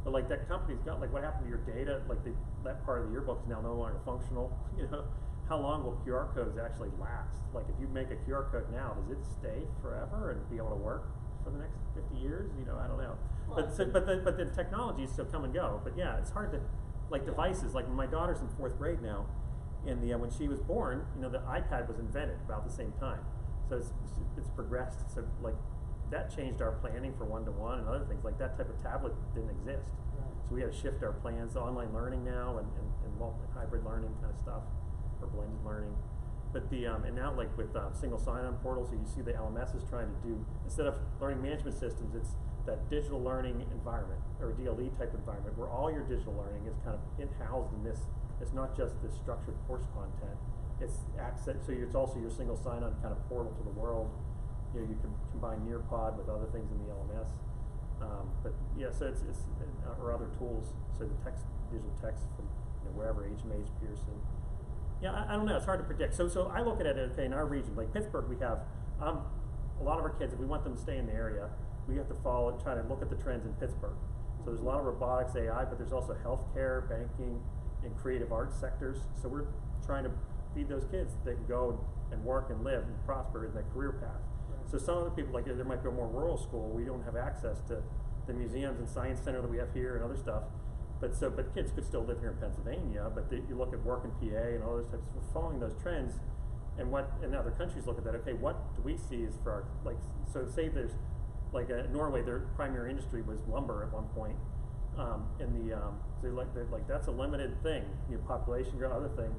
But like that company's got, like, what happened to your data? Like that part of the yearbook is now no longer functional. How long will QR codes actually last? Like if you make a QR code now, does it stay forever and be able to work for the next 50 years? I don't know. Well, But the technologies still come and go. But yeah, it's hard to, like devices. Like my daughter's in 4th grade now, and when she was born, the iPad was invented about the same time. So it's progressed. So like that changed our planning for one-to-one and other things. Like that type of tablet didn't exist. Right. So we had to shift our plans to online learning now and hybrid learning kind of stuff, or blended learning. But and now like with single sign-on portals, so you see the LMS is trying to do, instead of learning management systems, it's that digital learning environment, or DLE type environment, where all your digital learning is kind of housed in this. It's not just this structured course content. It's access. So it's also your single sign-on kind of portal to the world. You can combine Nearpod with other things in the LMS. But yeah, so it's or other tools. So the digital text from wherever, HMH, Pearson. Yeah, I don't know. It's hard to predict. So I look at it, okay, in our region, like Pittsburgh, we have a lot of our kids. If we want them to stay in the area, we have to try to look at the trends in Pittsburgh. So there's a lot of robotics, AI, but there's also healthcare, banking, and creative arts sectors. So we're trying to feed those kids that can go and work and live and prosper in that career path. Right. So some other people, like there might be a more rural school, we don't have access to the museums and science center that we have here and other stuff. But kids could still live here in Pennsylvania, but you look at work in PA and all those types of, following those trends, and other countries look at that, okay, what do we see is for our, so say there's, Norway, their primary industry was lumber at one point, so that's a limited thing, population growth, other thing.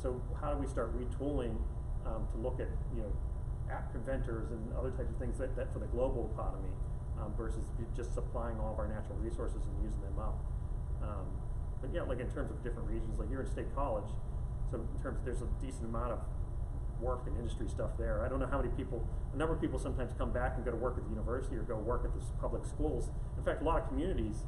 So how do we start retooling to look at, app inventors and other types of things that for the global economy versus just supplying all of our natural resources and using them up. But yeah, like in terms of different regions, like you're in State College, so in terms there's a decent amount of work and industry stuff there. I don't know how many people, a number of people sometimes come back and go to work at the university or go work at the public schools. In fact, a lot of communities,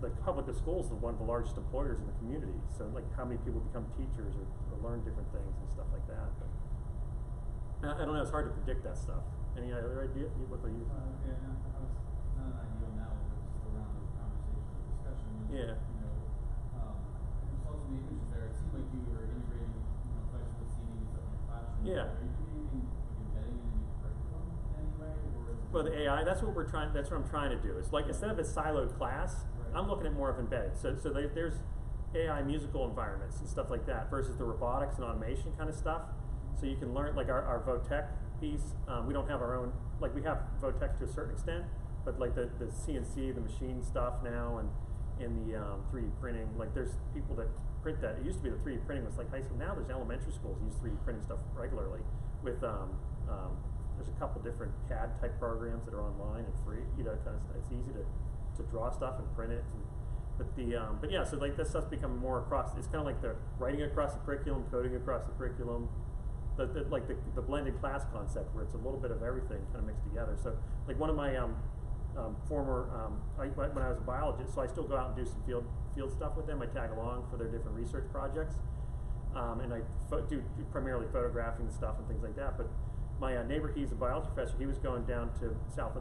the public schools are one of the largest employers in the community. So like how many people become teachers or learn different things and stuff like that. But I don't know, it's hard to predict that stuff. Any other idea? What about you? Yeah, no, I was not an ideal now, but just around the conversation or discussion. Yeah. It's also the images there. It seemed like you were integrating, flexible seating and stuff in your classroom. Yeah. Are you doing anything like embedding it in your curriculum in any way, or is it? Well, the AI, that's what I'm trying to do. It's like instead of a siloed class, Right. I'm looking at more of embedded. So there's AI musical environments and stuff like that versus the robotics and automation kind of stuff. So you can learn, like our Votech piece, we don't have our own, like we have Votech to a certain extent, but like the CNC, the machine stuff now, and in the 3D printing, like there's people that print that. It used to be the 3D printing was like high school. Now there's elementary schools use 3D printing stuff regularly with, there's a couple different CAD type programs that are online and free, kind of stuff. It's easy to draw stuff and print it. But yeah, so like this stuff's becoming more across, it's kind of like the writing across the curriculum, coding across the curriculum, the blended class concept where it's a little bit of everything kind of mixed together. So like one of my former, when I was a biologist, so I still go out and do some field stuff with them. I tag along for their different research projects, and I do primarily photographing and stuff and things like that. But my neighbor, he's a biology professor. He was going down to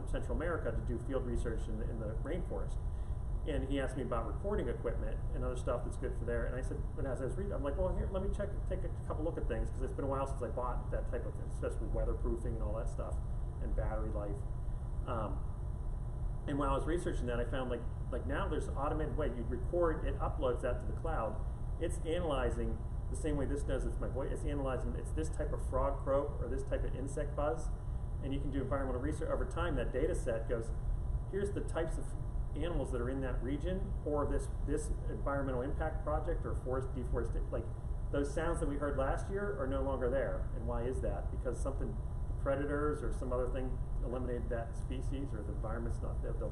Central America to do field research in the rainforest, And he asked me about recording equipment and other stuff that's good for there. And I said, and as I was reading, I'm like, well, here, let me take a couple look at things, because it's been a while since I bought that type of thing, especially weatherproofing and all that stuff, and battery life. And while I was researching that, I found like now there's an automated way. You record, it uploads that to the cloud. It's analyzing the same way this does. It's my voice. It's analyzing. It's this type of frog croak or this type of insect buzz, and you can do environmental research over time. That data set goes, here's the types of animals that are in that region, or this environmental impact project or forest deforestation. Like those sounds that we heard last year are no longer there. And why is that? Because something, predators or some other thing eliminated that species, or the environment's not there. The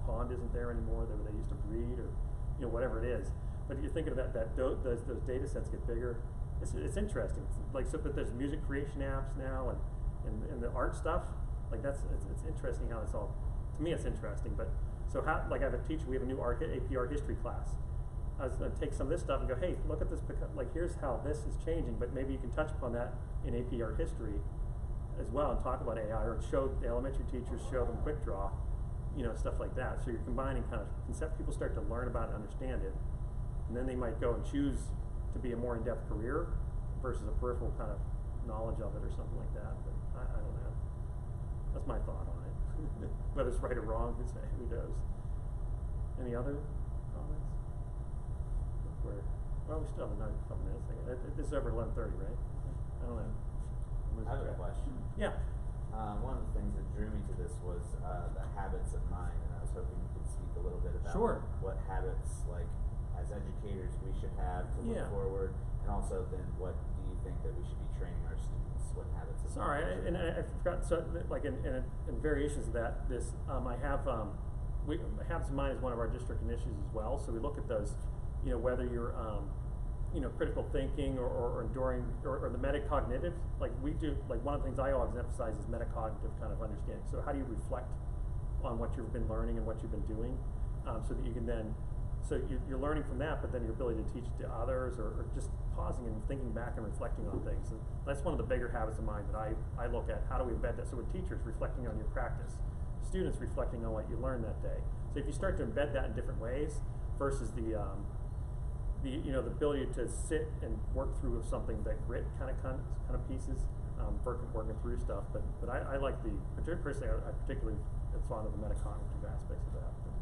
pond isn't there anymore that they used to breed, or whatever it is. But you're thinking of those data sets get bigger. It's interesting. But there's music creation apps now, and the art stuff. Like it's interesting how it's all. To me, it's interesting. But so how, like I have a teacher, we have a new AP art history class. I was going to take some of this stuff and go, hey, look at this. Like here's how this is changing. But maybe you can touch upon that in AP art history as well, and talk about AI, or show the elementary teachers, show them quick draw, stuff like that. So you're combining kind of concept. People start to learn about it and understand it, and then they might go and choose to be a more in-depth career versus a peripheral kind of knowledge of it or something like that. But I don't know. That's my thought on it. Whether it's right or wrong, who knows? Any other comments? Well, we still have another couple minutes. This is over 11:30, right? I don't know. I have a question. Yeah. One of the things that drew me to this was the habits of mind, and I was hoping you could speak a little bit about what habits, like as educators, we should have to look forward, and also then what do you think that we should be training our students? What habits? Sorry, I forgot. So, like in variations of that, I have habits of mind is one of our district initiatives as well. So we look at those, whether you're critical thinking or enduring or the metacognitive. Like we do, like one of the things I always emphasize is metacognitive kind of understanding. So how do you reflect on what you've been learning and what you've been doing, so that you can then, so you're learning from that, but then your ability to teach it to others, or just pausing and thinking back and reflecting on things. And that's one of the bigger habits of mine that I look at. How do we embed that? So with teachers, reflecting on your practice, students reflecting on what you learned that day. So if you start to embed that in different ways versus the ability to sit and work through something, that grit kind of pieces, working through stuff. But I like personally, I particularly am fond of the metacognitive aspects of that. But,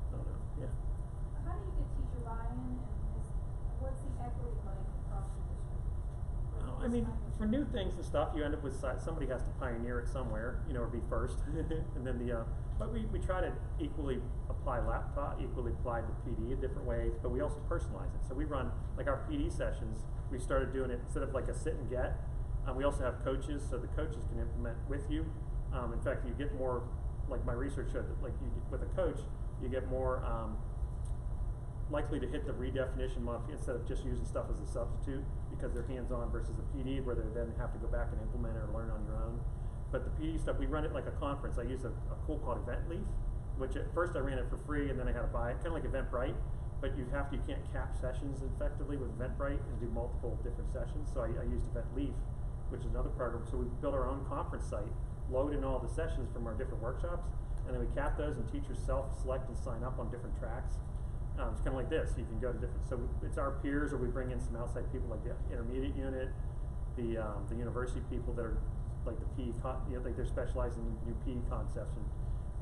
I don't know. Yeah. How do you get teacher buy-in, and what's the equity like across the district? I mean, for new things and stuff, you end up with somebody has to pioneer it somewhere, or be first, and then but we try to equally apply laptop, equally apply the PD in different ways, but we also personalize it. So we run, like our PD sessions, we started doing it instead of like a sit and get. We also have coaches, so the coaches can implement with you. In fact, you get more, like my research showed that, like with a coach, you get more likely to hit the redefinition instead of just using stuff as a substitute, because they're hands-on, versus the PD where they then have to go back and implement it or learn on your own. But the PD stuff, we run it like a conference. I use a tool called EventLeaf, which at first I ran it for free, and then I had to buy it, kind of like Eventbrite, but you can't cap sessions effectively with Eventbrite and do multiple different sessions. So I used EventLeaf, which is another program. So we built our own conference site, load in all the sessions from our different workshops, and then we cap those, and teachers self-select and sign up on different tracks. It's kind of like this. You can go to different, so it's our peers, or we bring in some outside people like the intermediate unit, the university people that are like the PE, like they're specializing in new PE concepts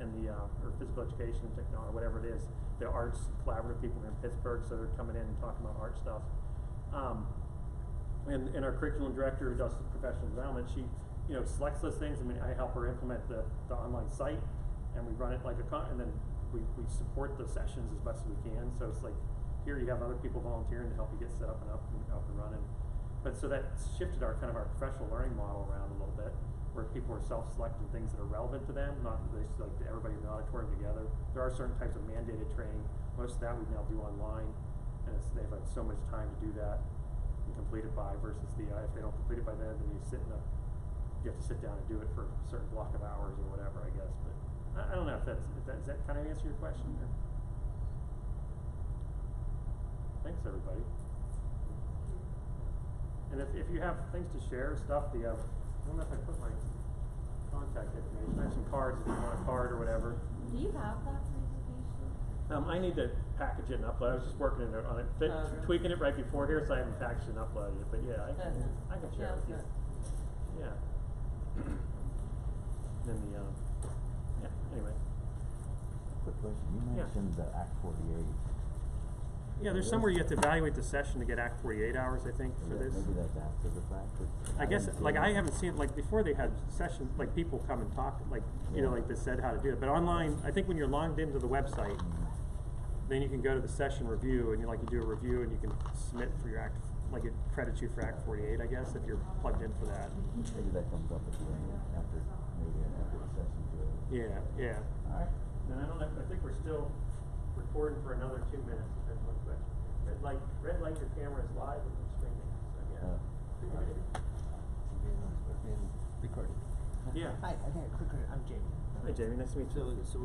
and the or physical education and technology, whatever it is. The arts collaborative people are in Pittsburgh, so they're coming in and talking about art stuff. And our curriculum director, who does professional development, she selects those things. I mean, I help her implement the online site, and we run it like and then we support the sessions as best as we can. So it's like, here you have other people volunteering to help you get set up and up and running. But so that shifted our professional learning model around a little bit, where people are self-selecting things that are relevant to them, not they like everybody in the auditorium together. There are certain types of mandated training. Most of that we now do online, and they've had so much time to do that and complete it by, versus if they don't complete it by then you have to sit down and do it for a certain block of hours or whatever, I guess. But I don't know if does that kind of answer your question? Or? Thanks, everybody. And if you have things to share, stuff, I don't know if I put my contact information. I have some cards if you want a card or whatever. Do you have that presentation? I need to package it and upload. I was just working on it, Okay. tweaking it right before here, so I haven't packaged and uploaded it. But yeah, I can share it with you. Yeah. Then the yeah. Anyway. Quick question, you Yeah. mentioned the Act 48. Yeah, there's somewhere you have to evaluate the session to get Act 48 hours, I think, for this. Maybe that's after the fact. But I guess, haven't seen like, I it. haven't seen, like, before they had sessions, like, people come and talk, like, you know, like, they said how to do it. But online, I think when you're logged into the website, then you can go to the session review, and you do a review, and you can submit for your Act, like, it credits you for Act 48, I guess, if you're plugged in for that. Maybe that comes up at the end, after the session too. Yeah. Alright. Then I don't know, I think we're still recording for another 2 minutes, if that's one question. Red light, your camera is live and it's streaming, so yeah. Being recorded. Yeah. Hi, I got a quick question. I'm Jamie. Hi, Jamie, nice to meet you. So,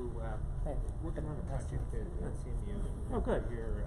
working on a project at CMU. Oh, good. Here,